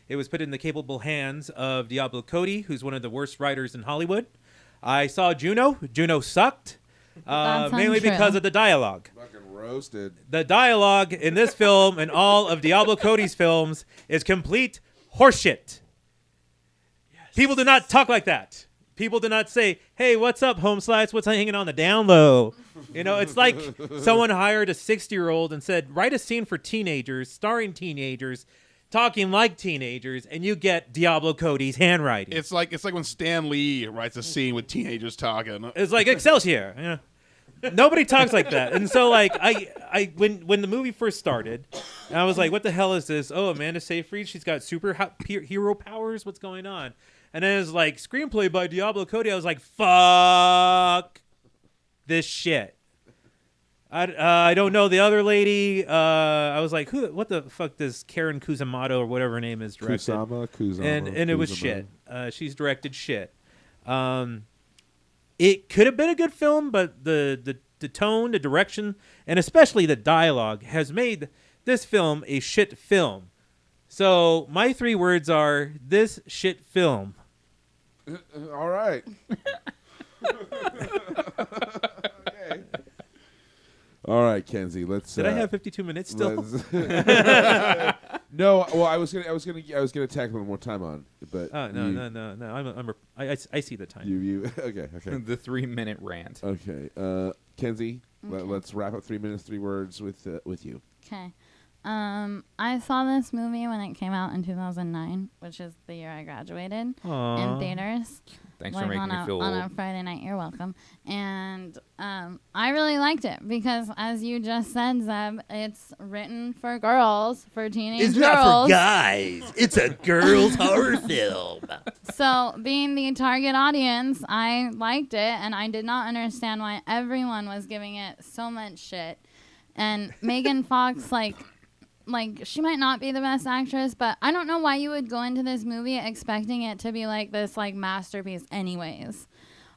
It was put in the capable hands of Diablo Cody, who's one of the worst writers in Hollywood. I saw Juno. Juno sucked, That's mainly untrue. because of the dialogue. Fucking roasted. The dialogue in this film and all of Diablo Cody's films is complete horseshit. People do not talk like that. People do not say, "Hey, what's up, home slice? What's hanging on the down low?" You know, it's like someone hired a 60-year-old and said, "Write a scene for teenagers, starring teenagers, talking like teenagers," and you get Diablo Cody's handwriting. It's like when Stan Lee writes a scene with teenagers talking. It's like Excelsior. Yeah. Nobody talks like that. And so, like, I when the movie first started, I was like, "What the hell is this? Oh, Amanda Seyfried, she's got hero powers. What's going on?" And then it was like, screenplay by Diablo Cody. I was like, "Fuck this shit." I don't know the other lady. I was like, "Who? What the fuck does Karen Kusamoto or whatever her name is directed?" Kusama. And it was shit. She's directed shit. It could have been a good film, but the tone, the direction, and especially the dialogue has made this film a shit film. So my 3 words are this shit film. All right. Okay. All right, Kenzie. Let's. Did I have 52 minutes still? No. Well, I was gonna tack a little more time on, but No. I see the time. You. Okay. The 3-minute rant. Okay. Kenzie, let's wrap up 3 minutes, 3 words with you. Okay. I saw this movie when it came out in 2009, which is the year I graduated, in theaters. Thanks for making me feel on old. a Friday night. You're welcome. And I really liked it because, as you just said, Zeb, it's written for girls, for teenage girls. guys. It's a girls' horror film. So, being the target audience, I liked it, and I did not understand why everyone was giving it so much shit. And Megan Fox, like she might not be the best actress, but I don't know why you would go into this movie expecting it to be like this like masterpiece anyways.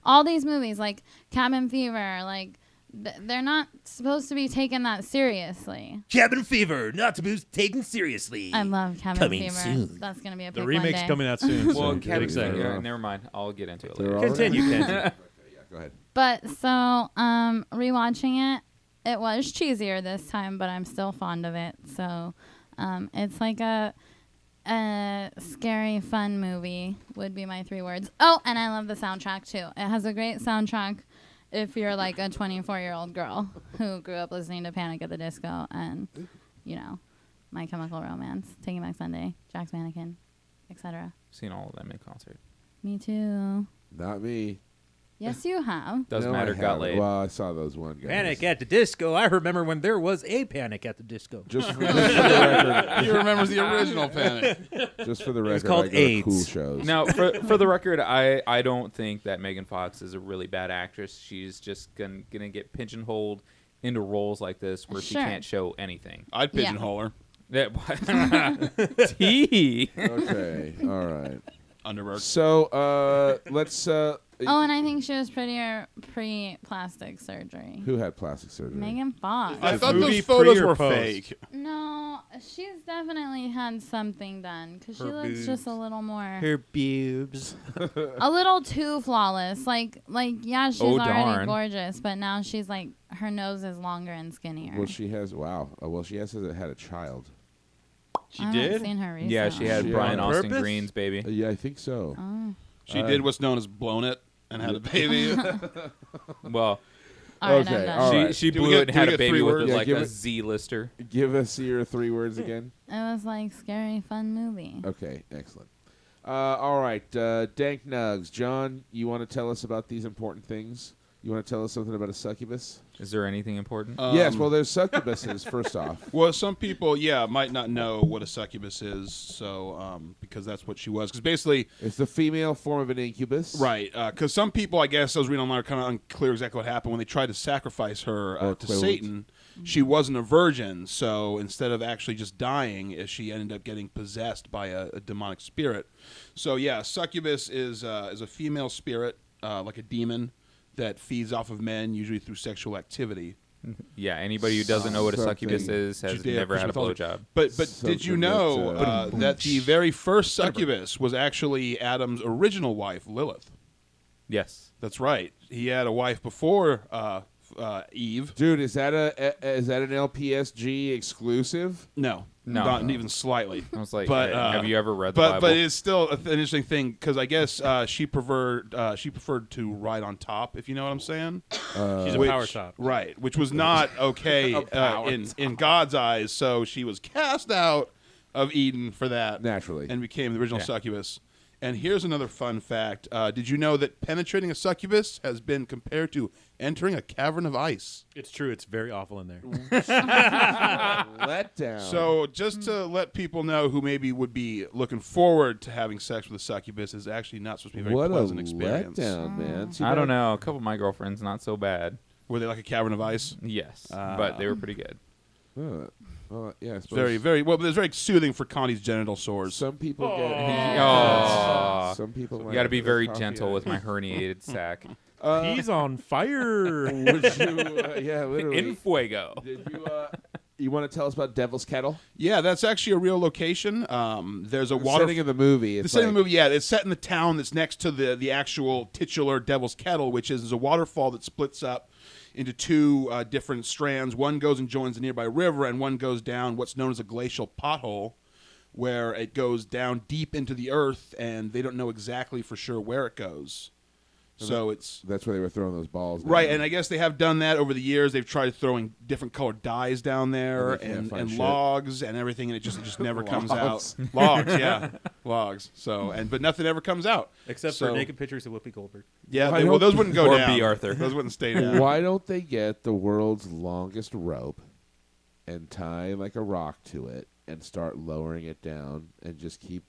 All these movies like Cabin Fever, like they're not supposed to be taken that seriously. Cabin Fever, not to be taken seriously. I love Cabin Coming Fever. soon. That's going to be a The pick remake's one day. coming out soon. Well, so Kevin, get excited. never mind. I'll get into it They're later. all Continue, Kenzie. Yeah, go ahead. But so rewatching it, it was cheesier this time, but I'm still fond of it. So It's like a scary, fun movie would be my 3 words. Oh, and I love the soundtrack too. It has a great soundtrack if you're like a 24-year-old girl who grew up listening to Panic at the Disco and, you know, My Chemical Romance, Taking Back Sunday, Jack's Mannequin, etc. Seen all of them in concert. Me too. Not me. Yes, you have. Doesn't No, I matter. Got haven't. laid. Well, I saw those one guys. Panic at the Disco. I remember when there was a Panic at the Disco. Just for the record, He remembers the original Panic. just for the record, called I go to AIDS. cool shows. Now, for the record, I don't think that Megan Fox is a really bad actress. She's just gonna get pigeonholed into roles like this where she Sure. can't show anything. I'd pigeonhole her. T. Okay, all right. Underberg. So let's. Oh, and I think she was prettier pre-plastic surgery. Who had plastic surgery? Megan Fox. I thought movie those photos pre or were post? fake. No, she's definitely had something done because she Her looks boobs. just a little more, Her boobs. a little too flawless. Like yeah, she's Oh, already darn. gorgeous, but now she's like her nose is longer and skinnier. Well, she has. Wow. Well, she has had a child. She I haven't did? seen her recently. Yeah, she had She Brian on Austin purpose? Green's baby. Yeah, I think so. Oh. She did what's known as blown it and had a baby. Well, All right, Okay, I'm done. all she right. she Do we blew get- it and do we had a get baby 3 with words? Yeah, like give a it- Z-lister. Give us your 3 words again. It was like scary, fun movie. Okay, excellent. All right, Dank Nugs. John, you want to tell us about these important things? You want to tell us something about a succubus? Is there anything important? Yes, well, there's succubuses, first off. Well, some people, might not know what a succubus is, so because that's what she was. Because basically, It's the female form of an incubus. right, because some people, I guess, I was reading online, are kind of unclear exactly what happened when they tried to sacrifice her Or to equivalent. Satan. She wasn't a virgin, so instead of actually just dying, she ended up getting possessed by a demonic spirit. So yeah, succubus is a female spirit, like a demon, that feeds off of men, usually through sexual activity. Yeah, anybody who doesn't know what a succubus Something. is has Judeo never had a Christian blowjob. But did Something you know that's, that the very first succubus was actually Adam's original wife, Lilith? Yes. That's right. He had a wife before Eve. Dude, is that an LPSG exclusive? No, No. not even slightly. I was like, But, hey, have you ever read the But Bible? but it's still an interesting thing because I guess she preferred to ride on top, if you know what I'm saying. She's a Which- power top. Right, which was not okay in God's eyes. So she was cast out of Eden for that, Naturally. and became the original Yeah. succubus. And here's another fun fact: did you know that penetrating a succubus has been compared to entering a cavern of ice? It's true. It's very awful in there. Let down. So just to let people know who maybe would be looking forward to having sex with a succubus is actually not supposed to be a very what a pleasant experience. letdown, man. Too I bad- don't know. A couple of my girlfriends, not so bad. Were they like a cavern of ice? Yes, but they were pretty good. Yeah, I suppose Very, very well. But it's very soothing for Connie's genital sores. Some people get. Oh. Some people. You might got to have be a very coffee gentle on with my herniated sack. He's on fire. Would you? Yeah, literally. In fuego. Did you? You want to tell us about Devil's Kettle? Yeah, that's actually a real location. There's a The water. setting of the movie. The It's setting of like, the movie, yeah, it's set in the town that's next to the actual titular Devil's Kettle, which is a waterfall that splits up into 2 different strands. One goes and joins a nearby river, and one goes down what's known as a glacial pothole, where it goes down deep into the earth, and they don't know exactly for sure where it goes. So it's That's where they were throwing those balls. down. right, and I guess they have done that over the years. They've tried throwing different colored dyes down there And they can't find and shit. logs and everything, and it just never comes Logs. out. Logs, yeah, logs. So but nothing ever comes out. Except So- for naked pictures of Whoopi Goldberg. Yeah, Why well, don't- those wouldn't go Or down. B. Arthur. Those wouldn't stay down. Why don't they get the world's longest rope and tie like a rock to it and start lowering it down and just keep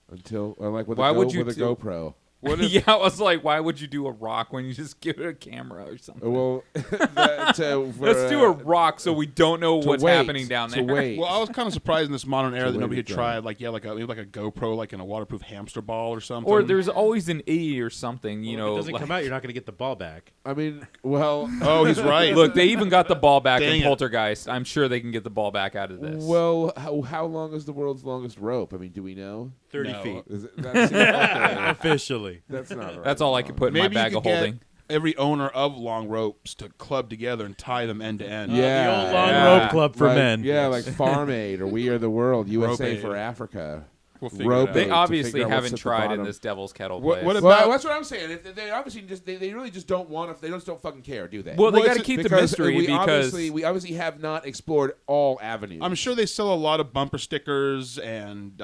until or like with Why a would you with a do- GoPro? What if Yeah, I was like, why would you do a rock when you just give it a camera or something? Well, Let's do a rock so we don't know what's happening down there. To wait. Well, I was kind of surprised in this modern era To that wait nobody it had down. tried, like maybe a GoPro, like in a waterproof hamster ball or something. Or there's always an idiot or something, you Well, know. if it doesn't like- come out, you're not going to get the ball back. I mean, well, Oh, he's right. Look, they even got the ball back Dang in it. Poltergeist. I'm sure they can get the ball back out of this. well, how long is the world's longest rope? I mean, do we know? 30 No. feet. Is it, that's, okay, Officially. that's not right. that's all I could put in my Maybe you bag could of get- holding. every owner of long ropes to club together and tie them end to end. Yeah. The old long Yeah. rope club for Like- men. Yeah, like Farm Aid or We Are the World, USA Rope for Aid. Africa. We'll figure Rope it out. They to obviously figure out what's haven't at the tried in bottom. this Devil's Kettle What place. about- Well, that's what I'm saying. They obviously they really just don't want to. They just don't fucking care, do they? Well, they Well, got to it's- keep the Because mystery we because we obviously have not explored all avenues. I'm sure they sell a lot of bumper stickers and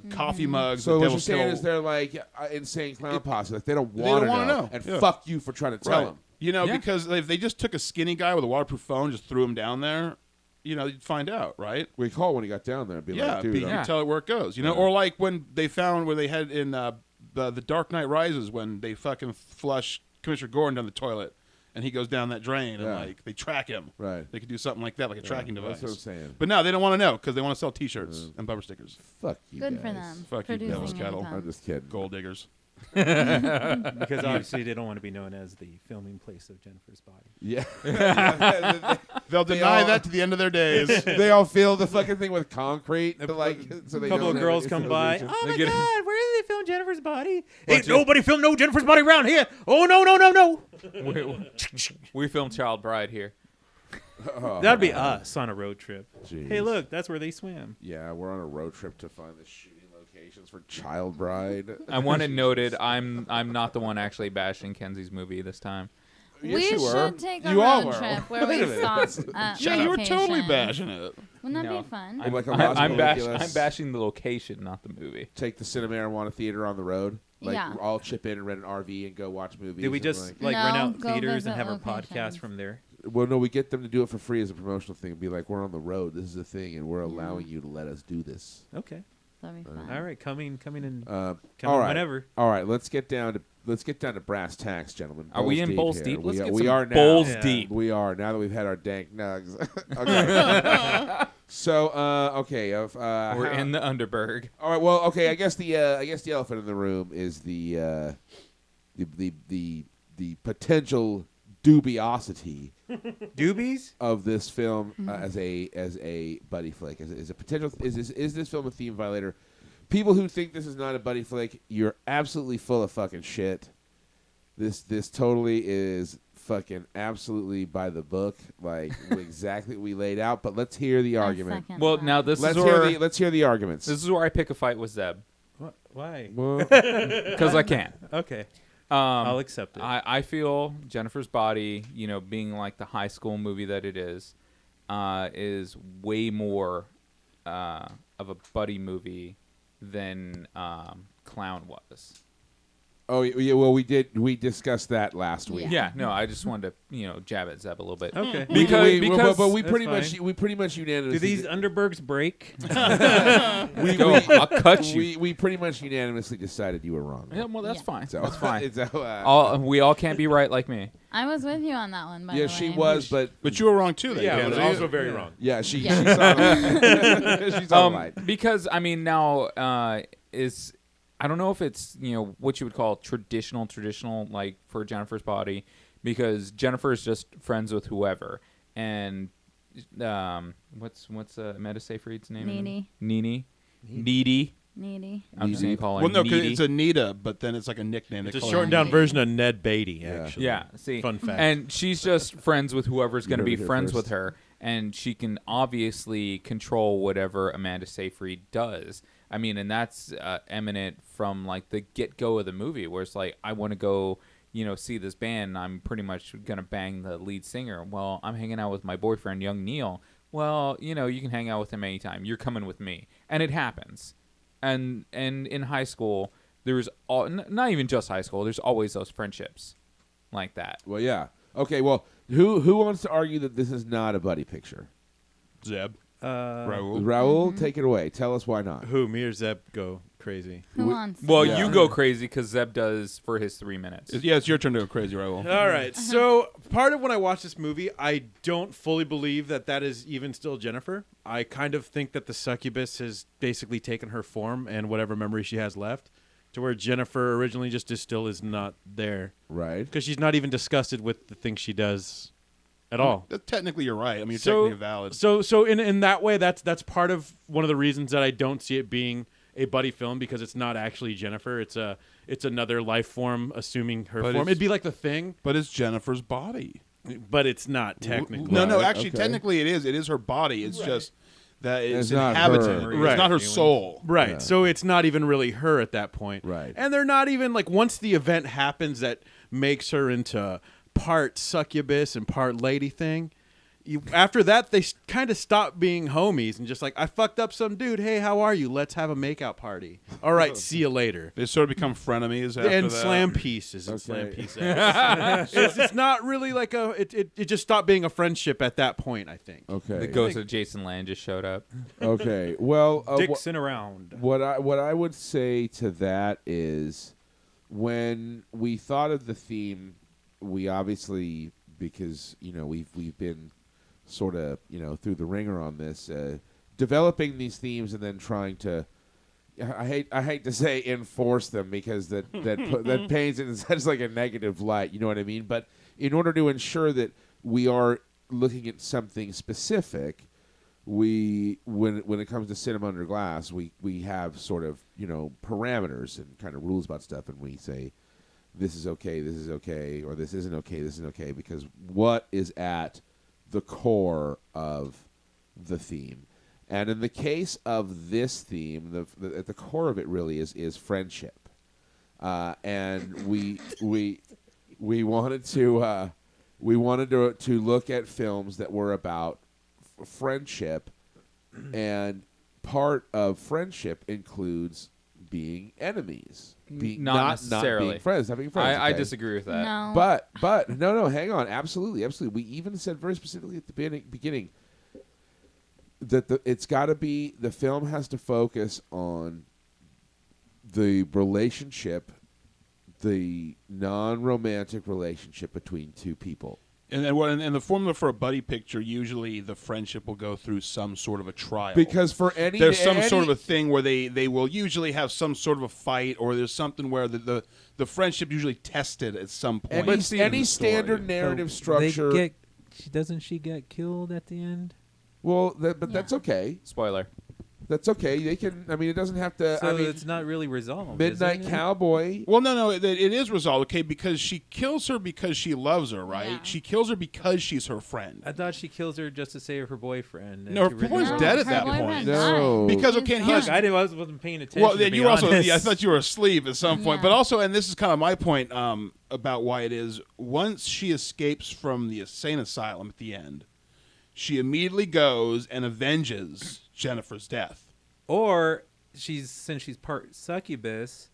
coffee mugs. So with what you're Devil's saying Kettle. is they're like insane clown posse. Like they don't They want don't wanna to know. and Yeah. fuck you for trying to tell Right. them. You know, Yeah. because if they just took a skinny guy with a waterproof phone, just threw him down there, you know, you'd find out, right? We called when he got down there and be Yeah, like, dude, but you I'm- can tell it where it goes. You know, or like when they found where they had in the Dark Knight Rises when they fucking flush Commissioner Gordon down the toilet and he goes down that drain and Yeah. like they track him. Right. They could do something like that, like a tracking device. That's what I'm saying. But no, they don't want to know because they want to sell T-shirts and bumper stickers. Fuck you Good guys. for them. Fuck you, producing Devil's Kettle. income. I'm just kidding. Gold diggers. Because obviously they don't want to be known as the filming place of Jennifer's body. Yeah. They'll They deny all- that to the end of their days. They all fill the fucking thing with concrete. To like, so A they couple don't of have girls any come by. affiliation. Oh my get- God, where did they film Jennifer's body? Bunch Ain't of- nobody filmed no Jennifer's body around here. Oh no, no, no, no. we filmed Child Bride here. Oh, That'd be us on a road trip. jeez. Hey, look, that's where they swim. Yeah, we're on a road trip to find the shooting locations for Child Bride. I want it noted. I'm not the one actually bashing Kenzie's movie this time. Yes, We you were. should take a You all road were. trip where Wait a we minute. saw Yeah, you were totally location. bashing it. Wouldn't that No, be fun? I'm like a Los I'm Películas. bashing the location, not the movie. Take the Cinemarijuana Theatre on the road. Like, Yeah. all chip in and rent an RV and go watch movies. Did we and, just like- rent No, out go theaters visit and have our locations. podcast from there? Well, no, we get them to do it for free as a promotional thing. Be like, we're on the road. This is a thing, and we're allowing you to let us do this. Okay. That'd be fun. All right, coming in All coming right. whenever. All right, let's get down to brass tacks, gentlemen. Are we in bowls here. deep? Let's we, get we some are now. bowls Yeah. deep. We are now that we've had our dank nugs. Okay. So, okay. We're in the Underberg. All right. Well, okay. I guess the elephant in the room is the potential dubiosity Doobies? of this film as a buddy flick. Is a potential is this film a theme violator? People who think this is not a buddy flick, you're absolutely full of fucking shit. This totally is fucking absolutely by the book, like exactly what we laid out. But let's hear the I argument. second Well, that. now this Let's is where hear the arguments. this is where I pick a fight with Zeb What? Why? Well, because I can. Okay. I'll accept it. I feel Jennifer's Body, being like the high school movie that it is way more of a buddy movie than Clown was. oh yeah. Well, we discussed that last week. Yeah, no, I just wanted to jab at Zeb a little bit. Okay. Because but we That's pretty much unanimously. Do these Underbergs break? I'll cut you. We pretty much unanimously decided you were wrong. Yeah, well, that's Yeah. fine. So That's fine. so, We all can't be right like me. I was with you on that one, by yeah, the she way. was, but But you were wrong too. Then, Yeah, but Kenzie. also very wrong. yeah, she Yeah. she saw the she's all right. Because now is I don't know if it's what you would call traditional like for Jennifer's Body, because Jennifer is just friends with whoever, and what's Amanda Seyfried's name? Needy. Needy. I'm just gonna call her Well, no, because Needy. it's Anita, but then it's like a nickname. It's They a call her shortened down Needy. version of Ned Beatty, Yeah. actually. Yeah, see. Fun fact. And she's just friends with whoever's going to heard be it here friends first. with her, and she can obviously control whatever Amanda Seyfried does. I mean, and that's eminent from like the get-go of the movie, where it's like, I want to go, see this band. I'm pretty much going to bang the lead singer. Well, I'm hanging out with my boyfriend, young Neil. Well, you can hang out with him anytime. You're coming with me. And it happens. And in high school, there's not even just high school. There's always those friendships like that. Well, yeah. Okay. Well, who wants to argue that this is not a buddy picture? Zeb. Raul, Raul. take it away. Tell us why not. Who, me or Zeb, go crazy? Who wants? Well, Yeah. you go crazy because Zeb does for his 3 minutes. Yeah, it's your turn to go crazy, Raul. All right. So part of when I watch this movie, I don't fully believe that is even still Jennifer. I kind of think that the succubus has basically taken her form and whatever memory she has left, to where Jennifer originally just still is not there, Right. because she's not even disgusted with the things she does at all. Technically, you're right. I mean, you're So- technically valid. So in that way, that's part of one of the reasons that I don't see it being a buddy film because it's not actually Jennifer. It's another life form assuming her But form. it's- It'd be like The Thing, But it's Jennifer's body. but it's not technically. No, Right, actually, okay. technically it is. It is her body. It's just that it's It's not inhabitant. her. It's Right. not her soul. Right. Yeah. So it's not even really her at that point. Right. And they're not even like once the event happens that makes her into part succubus and part lady thing. After that, they kind of stop being homies and just like, I fucked up some dude. Hey, how are you? Let's have a makeout party. All right, see you later. They sort of become frenemies after And that. slam pieces and slam Okay. pieces. It's not really like it just stopped being a friendship at that point, I think. Okay. The ghost of Jason Land just showed up. Okay. Well, Dixon around. what I would say to that is, when we thought of the theme, we obviously, because we've been sort of through the ringer on this, developing these themes and then trying to. I hate to say enforce them because that paints it in such like a negative light. You know what I mean? But in order to ensure that we are looking at something specific, when it comes to cinema under glass, we have sort of parameters and kind of rules about stuff, and we say this is okay, or this isn't okay, this isn't okay, because what is at the core of the theme. And in the case of this theme, at the core of it really is friendship, and we wanted to look at films that were about friendship, and part of friendship includes being enemies, Not necessarily. not being friends, not being friends. I okay? disagree with that. No. But no, hang on, absolutely. We even said very specifically at the beginning that it's got to be, the film has to focus on the relationship, the non-romantic relationship between two people. And the formula for a buddy picture, usually the friendship will go through some sort of a trial. Because for there's some sort of a thing where they will usually have some sort of a fight, or there's something where the friendship usually tested at some point. any in the story. standard narrative So structure. Doesn't she get killed at the end? Well, but that's okay. Spoiler. That's okay. They can. I mean, it doesn't have to. So I mean, it's not really resolved. Midnight is it? Cowboy. Well, no, it is resolved, okay, because she kills her because she loves her, right? Yeah. She kills her because she's her friend. I thought she kills her just to save her boyfriend. and No, she her really boyfriend's wants- dead at her that boyfriend point. No. died. Because, He's okay, gone. here's- Look, wasn't paying attention. Well, to then be you were also. honest. I thought you were asleep at some point, Yeah. but also, and this is kind of my point about why it is. Once she escapes from the insane asylum at the end, she immediately goes and avenges Jennifer's death. Or since she's part succubus,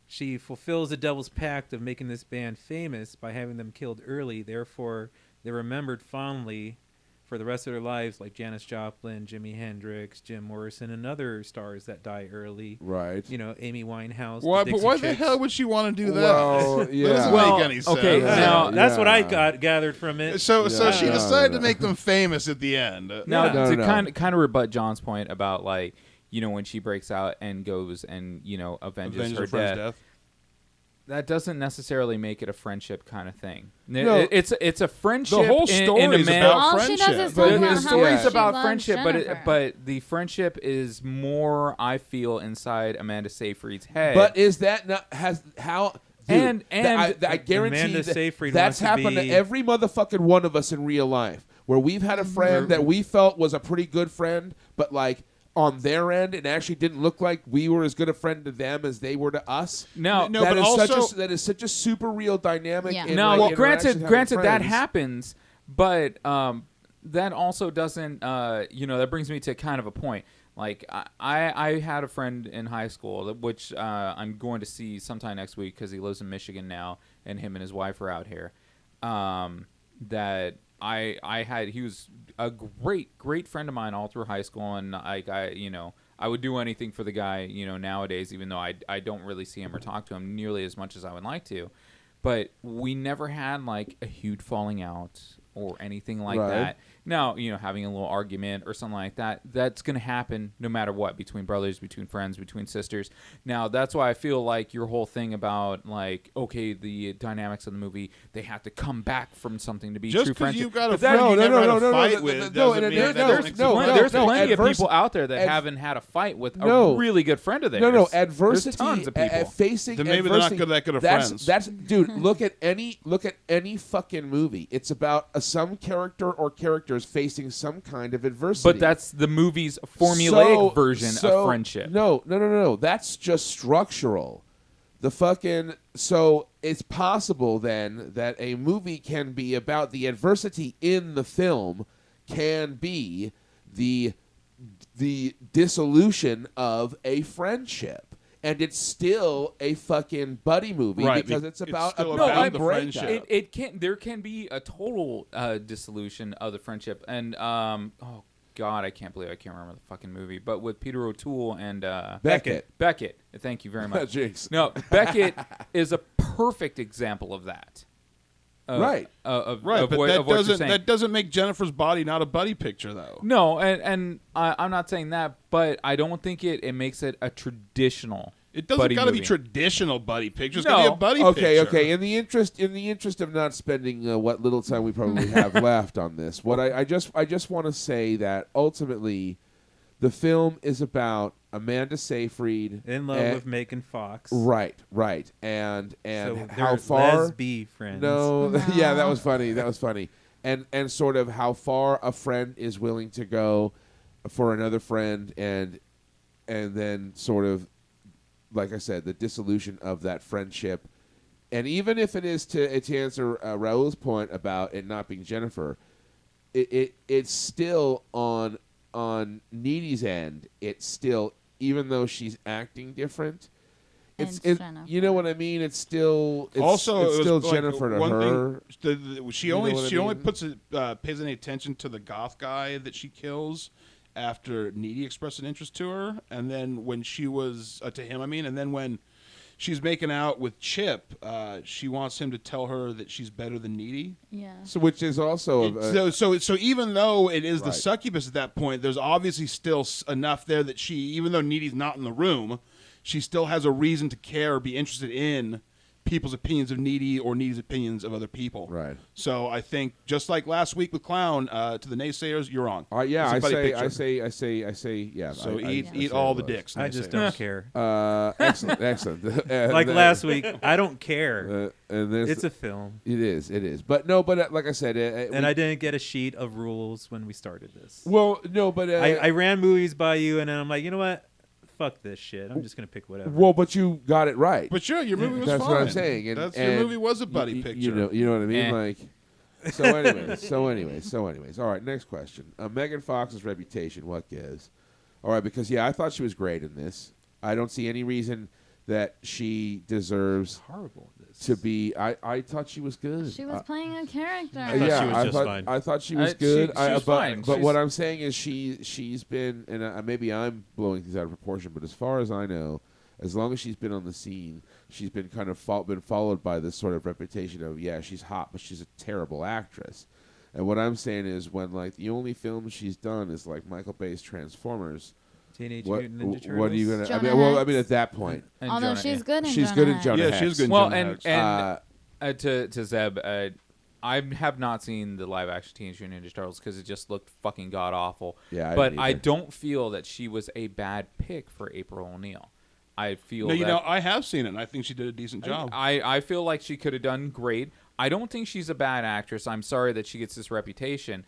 she fulfills the devil's pact of making this band famous by having them killed early. Therefore, they're remembered fondly for the rest of their lives, like Janis Joplin, Jimi Hendrix, Jim Morrison, and other stars that die early. Right. Amy Winehouse. Why? the But Dixie why the Chicks. hell would she want to do that? Well, That yeah. doesn't Well, make any sense. okay, now- That's what I Yeah. gathered from it. So Yeah. she No, decided no, to make them famous at the end. Now, No, to no. kind of rebut John's point about when she breaks out and goes and avenges Avenge her her friend's death, death. that doesn't necessarily make it a friendship kind of thing. No. It's a friendship. The whole in story a is manner. about All friendship. she does is But talk his about how story's much she about loves friendship, Jennifer. but the friendship is more, I feel, inside Amanda Seyfried's head. But is that not has how? Dude, And I guarantee Amanda that Seyfried that's wants to happened to be- every motherfucking one of us in real life, where we've had a friend that we felt was a pretty good friend, but on their end, it actually didn't look like we were as good a friend to them as they were to us. no, No, That but is also- that is such a super real dynamic. Yeah. in, no. like, Well, interactions, granted, having that friends. happens, but that also doesn't. That brings me to kind of a point. Like I had a friend in high school, which I'm going to see sometime next week because he lives in Michigan now, and him and his wife are out here. That I had, he was a great friend of mine all through high school, and I would do anything for the guy, nowadays, even though I don't really see him or talk to him nearly as much as I would like to. But we never had like a huge falling out or anything like Right. that. Now, having a little argument or something like that, that's going to happen no matter what, between brothers, between friends, between sisters. Now, that's why I feel like your whole thing about, like, okay, the dynamics of the movie, they have to come back from something to be Just true because friendship. you've got a But that- friend you never had a fight no, with no, doesn't no, mean no, that no, doesn't no, exist. there's no, plenty of adversity- people out there that ad- haven't had a fight with No. a really good friend of theirs. No, adversity. There's tons of people. Facing Then maybe they're not adversity. that good of that's, friends. That's dude. Look at any fucking movie. It's about some character or characters facing some kind of adversity. But that's the movie's formulaic version of friendship. No. That's just structural. So it's possible then that a movie can be about the adversity in the film can be the dissolution of a friendship. And it's still a fucking buddy movie Right, because it's it's about still a about buddy the breakup. friendship. There can be a total dissolution of the friendship, and oh god, I can't remember the fucking movie, but with Peter O'Toole and Beckett. Thank you very much. Jinx. No, Beckett is a perfect example of that. Right. Of Right, but what you're saying. that doesn't make Jennifer's Body not a buddy picture, though. No, and I'm not saying that, but I don't think it makes it a traditional. It doesn't buddy got to be movie. traditional buddy picture. It's No. got to be a buddy Okay, picture. okay. In the interest of not spending what little time we probably have left on this, what I just want to say that ultimately, the film is about Amanda Seyfried In love with Megan Fox. right, and So how they're far lesbi friends. No, No. yeah, that was funny. And sort of how far a friend is willing to go for another friend, and then sort of, like I said, the dissolution of that friendship. And even if it is to answer Raul's point about it not being Jennifer, it's still on Needy's end. It's still, even though she's acting different, It's it, Jennifer. you know what I mean. It's still Also, it's it was still like Jennifer to one her. Thing, she You know only what I she only mean? pays any attention to the goth guy that she kills after Needy expressed an interest to her, and then when she was to him, and then when she's making out with Chip, she wants him to tell her that she's better than Needy. Yeah. So, which is also So even though it is the Right. succubus at that point, there's obviously still enough there that she, even though Needy's not in the room, she still has a reason to care or be interested in people's opinions of Needy or Needy's opinions of other people. right. So I think just like last week with Clown, to the naysayers, you're wrong. Yeah, It's a buddy I picture. say, yeah. So I eat say all it the was. dicks. I just naysayers. don't care. Excellent. Like last week, I don't care. And there's It's a film. It is. But no, but like I said, And I didn't get a sheet of rules when we started this. well, no, but I ran movies by you, and then I'm like, you know what? Fuck this shit. I'm just going to pick whatever. well, but you got it right. But sure, your movie was That's fine. what I'm saying. And, Your and movie was a buddy picture. You know what I mean? Eh. Like, so anyways. All right, next question. Megan Fox's reputation, what gives? All right, because I thought she was great in this. I don't see any reason that she deserves Horrible. This. to be. I thought she was good. She was playing a character. I thought she was just thought, fine. I thought she was She good. was fine. But She's- what I'm saying is she's been, and maybe I'm blowing things out of proportion, but as far as I know, as long as she's been on the scene, she's been kind of been followed by this sort of reputation of she's hot, but she's a terrible actress. And what I'm saying is when like the only film she's done is like Michael Bay's Transformers. Teenage What Mutant Ninja Turtles. what are you gonna? Jonah Hex. At that point, And Although Jonah- she's good in she's Jonah good in Hex. Jonah Yeah, Hex. she's good in Well, Jonah and Hex. to Zeb, I have not seen the live action Teenage Mutant Ninja Turtles because it just looked fucking god awful. Yeah, but didn't I either. don't feel that she was a bad pick for April O'Neil. I feel No, that I have seen it, and I think she did a decent job. I feel like she could have done great. I don't think she's a bad actress. I'm sorry that she gets this reputation.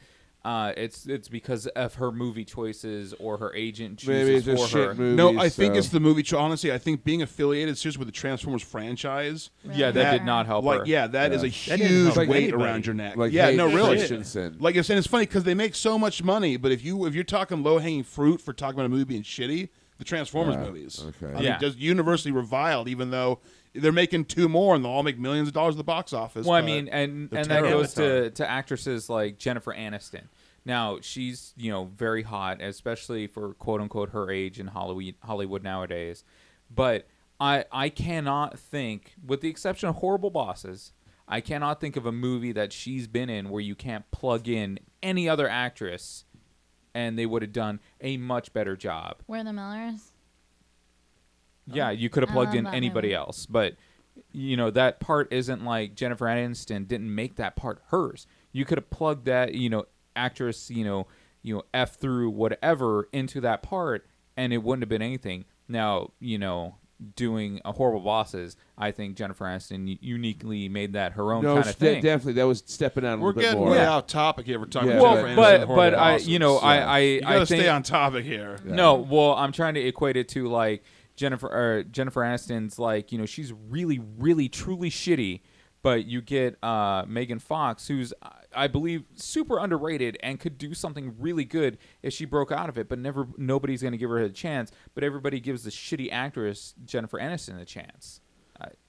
It's because of her movie choices or her agent maybe it's chooses just for her. shit movies. No, I think so- it's the movie. Honestly, I think being affiliated seriously with the Transformers franchise, Yeah, that did not help her. that is a Yeah. That didn't huge help weight anybody. around your neck. like yeah, Hayden no, really. Christensen. Like you're saying, it's funny because they make so much money, but if you're talking low hanging fruit for talking about a movie being shitty, the Transformers movies, okay. I mean, Yeah. just universally reviled, even though they're making 2 more and they'll all make millions of dollars at the box office. Well, I but mean, and they're that terrible. goes to actresses like Jennifer Aniston. Now she's very hot, especially for quote unquote her age in Hollywood nowadays. But I cannot think, with the exception of Horrible Bosses, I cannot think of a movie that she's been in where you can't plug in any other actress and they would have done a much better job. We're the Millers. Yeah, you could have I plugged love in that anybody movie. else, but that part isn't like Jennifer Aniston didn't make that part hers. You could have plugged that, actress, F through whatever into that part and it wouldn't have been anything. Now, doing a Horrible Bosses, I think Jennifer Aniston uniquely made that her own kind of thing. Definitely, that was stepping out a We're little bit getting more. way off topic here. We're talking Yeah. about Well, Jennifer Aniston and but Horrible I, Bosses. I You gotta gotta think, stay on topic here. Yeah. No, well, I'm trying to equate it to like Jennifer Aniston's like, she's really, really, truly shitty, but you get Megan Fox, who's I believe super underrated and could do something really good if she broke out of it, but nobody's gonna give her a chance. But everybody gives the shitty actress Jennifer Aniston a chance.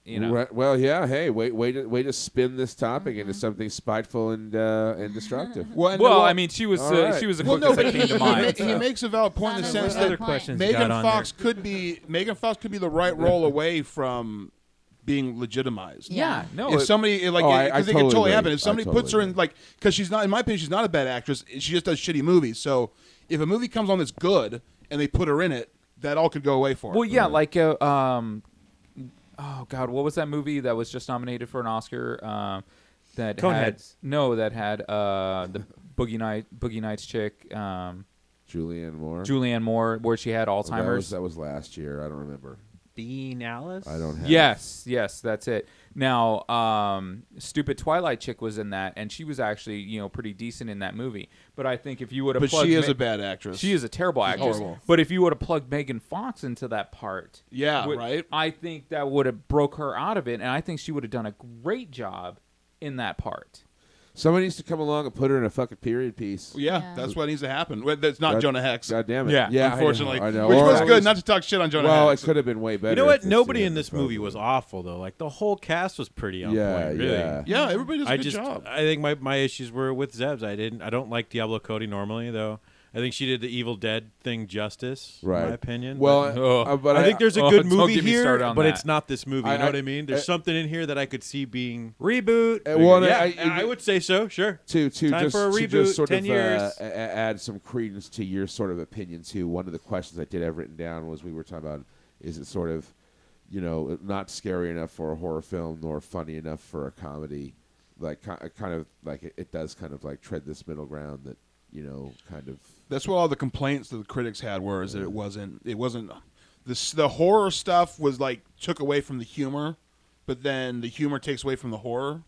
Right, well, yeah. Hey, way to spin this topic into something spiteful and destructive. I mean, she was All right. she was the Well, quickest no, that but came to mind. he makes a valid point in the That's sense a good that point. questions Megan got on Fox could be the right role away from being legitimized. Yeah, no. If somebody I because it can totally totally agree. happen. If somebody I totally puts her in agree. because she's not, in my opinion, she's not a bad actress. She just does shitty movies. So if a movie comes on that's good and they put her in it, that all could go away for her. Well, yeah, like oh God, what was that movie that was just nominated for an Oscar? That Coneheads. had the Boogie Nights chick, Julianne Moore. Julianne Moore, where she had Alzheimer's. That was last year. I don't remember. Dean Alice. I don't have. Yes, that's it. Now, stupid Twilight chick was in that, and she was actually pretty decent in that movie. But I think if you would have, but she is a bad actress. She is a terrible actress. horrible. But if you would have plugged Megan Fox into that part, Yeah, right. I think that would have broke her out of it, and I think she would have done a great job in that part. Somebody needs to come along and put her in a fucking period piece. Yeah, Yeah. that's what needs to happen. Well, that's not Jonah Hex. God damn it. Yeah. Yeah. Unfortunately, I know. which Or was at good. least- Not to talk shit on Jonah Well, Hex. it could have been way better. You know what? if it's Nobody the in this movie was awful though. Like the whole cast was pretty on Yeah, point. Really. yeah. Yeah, everybody does a good job. I think my issues were with Zebs. I don't like Diablo Cody normally though. I think she did the Evil Dead thing justice, Right. in my opinion. Well, but, but I think there's a oh, good don't movie get me here, started on but that. it's not this movie. You know what I mean? There's something in here that I could see being Reboot. well, I would say so. Sure. to Time just for a to reboot, just sort 10 of years. add some credence to your sort of opinion too. One of the questions I did have written down was we were talking about is it sort of not scary enough for a horror film nor funny enough for a comedy, like kind of like it does kind of like tread this middle ground that kind of. That's what all the complaints that the critics had were is that it wasn't the horror stuff was like took away from the humor, but then the humor takes away from the horror.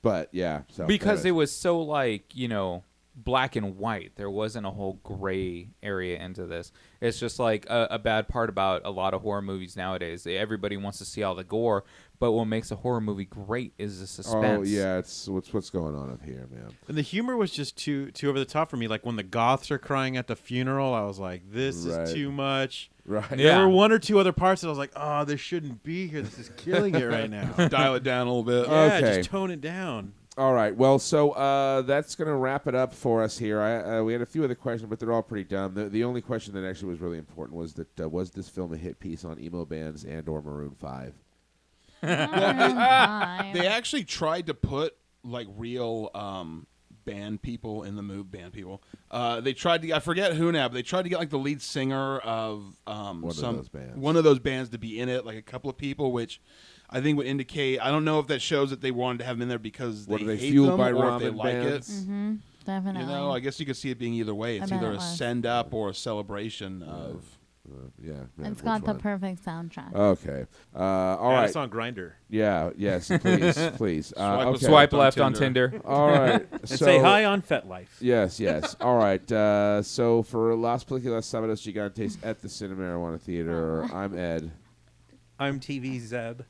But yeah, so Because anyways. it was so like, black and white. There wasn't a whole gray area into this. It's just like a bad part about a lot of horror movies nowadays. Everybody wants to see all the gore, but what makes a horror movie great is the suspense. Oh yeah, it's what's going on up here, man. And the humor was just too over the top for me. Like when the goths are crying at the funeral, I was like, "This Right. is too much." Right. There Yeah. were one or two other parts that I was like, "Oh, this shouldn't be here. This is killing it right now." Dial it down a little bit. Yeah, Okay. just tone it down. All right. Well, so that's going to wrap it up for us here. We had a few other questions, but they're all pretty dumb. The only question that actually was really important was that was this film a hit piece on emo bands and/or Maroon 5? They actually tried to put like real band people in the movie. Band people. They tried to. I forget who now, but they tried to get like the lead singer of one of those bands to be in it, like a couple of people, which I think would indicate. I don't know if that shows that they wanted to have them in there because What, they are they hate fueled them by or if they ramen like bands? it. Mm-hmm. Definitely. I guess you could see it being either way. It's I bet either it a was. send up or a celebration of. Yeah. It's got the perfect soundtrack. Okay. All Add right. us on Grinder. Yeah. Yes. Please. Please. Okay. Swipe left on Tinder. All right. And So, say hi on FetLife. Yes. All right. So for Las Películas Sábados Gigantes at the Cinemarijuana Theatre, I'm Ed. I'm TV Zeb.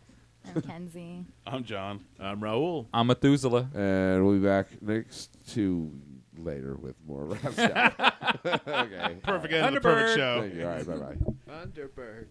And Kenzie. I'm John. I'm Raul. I'm Methuselah. And we'll be back later with more Rap Shop. Okay. Perfect end of the perfect show. Thank you. All right. Bye-bye. Underberg.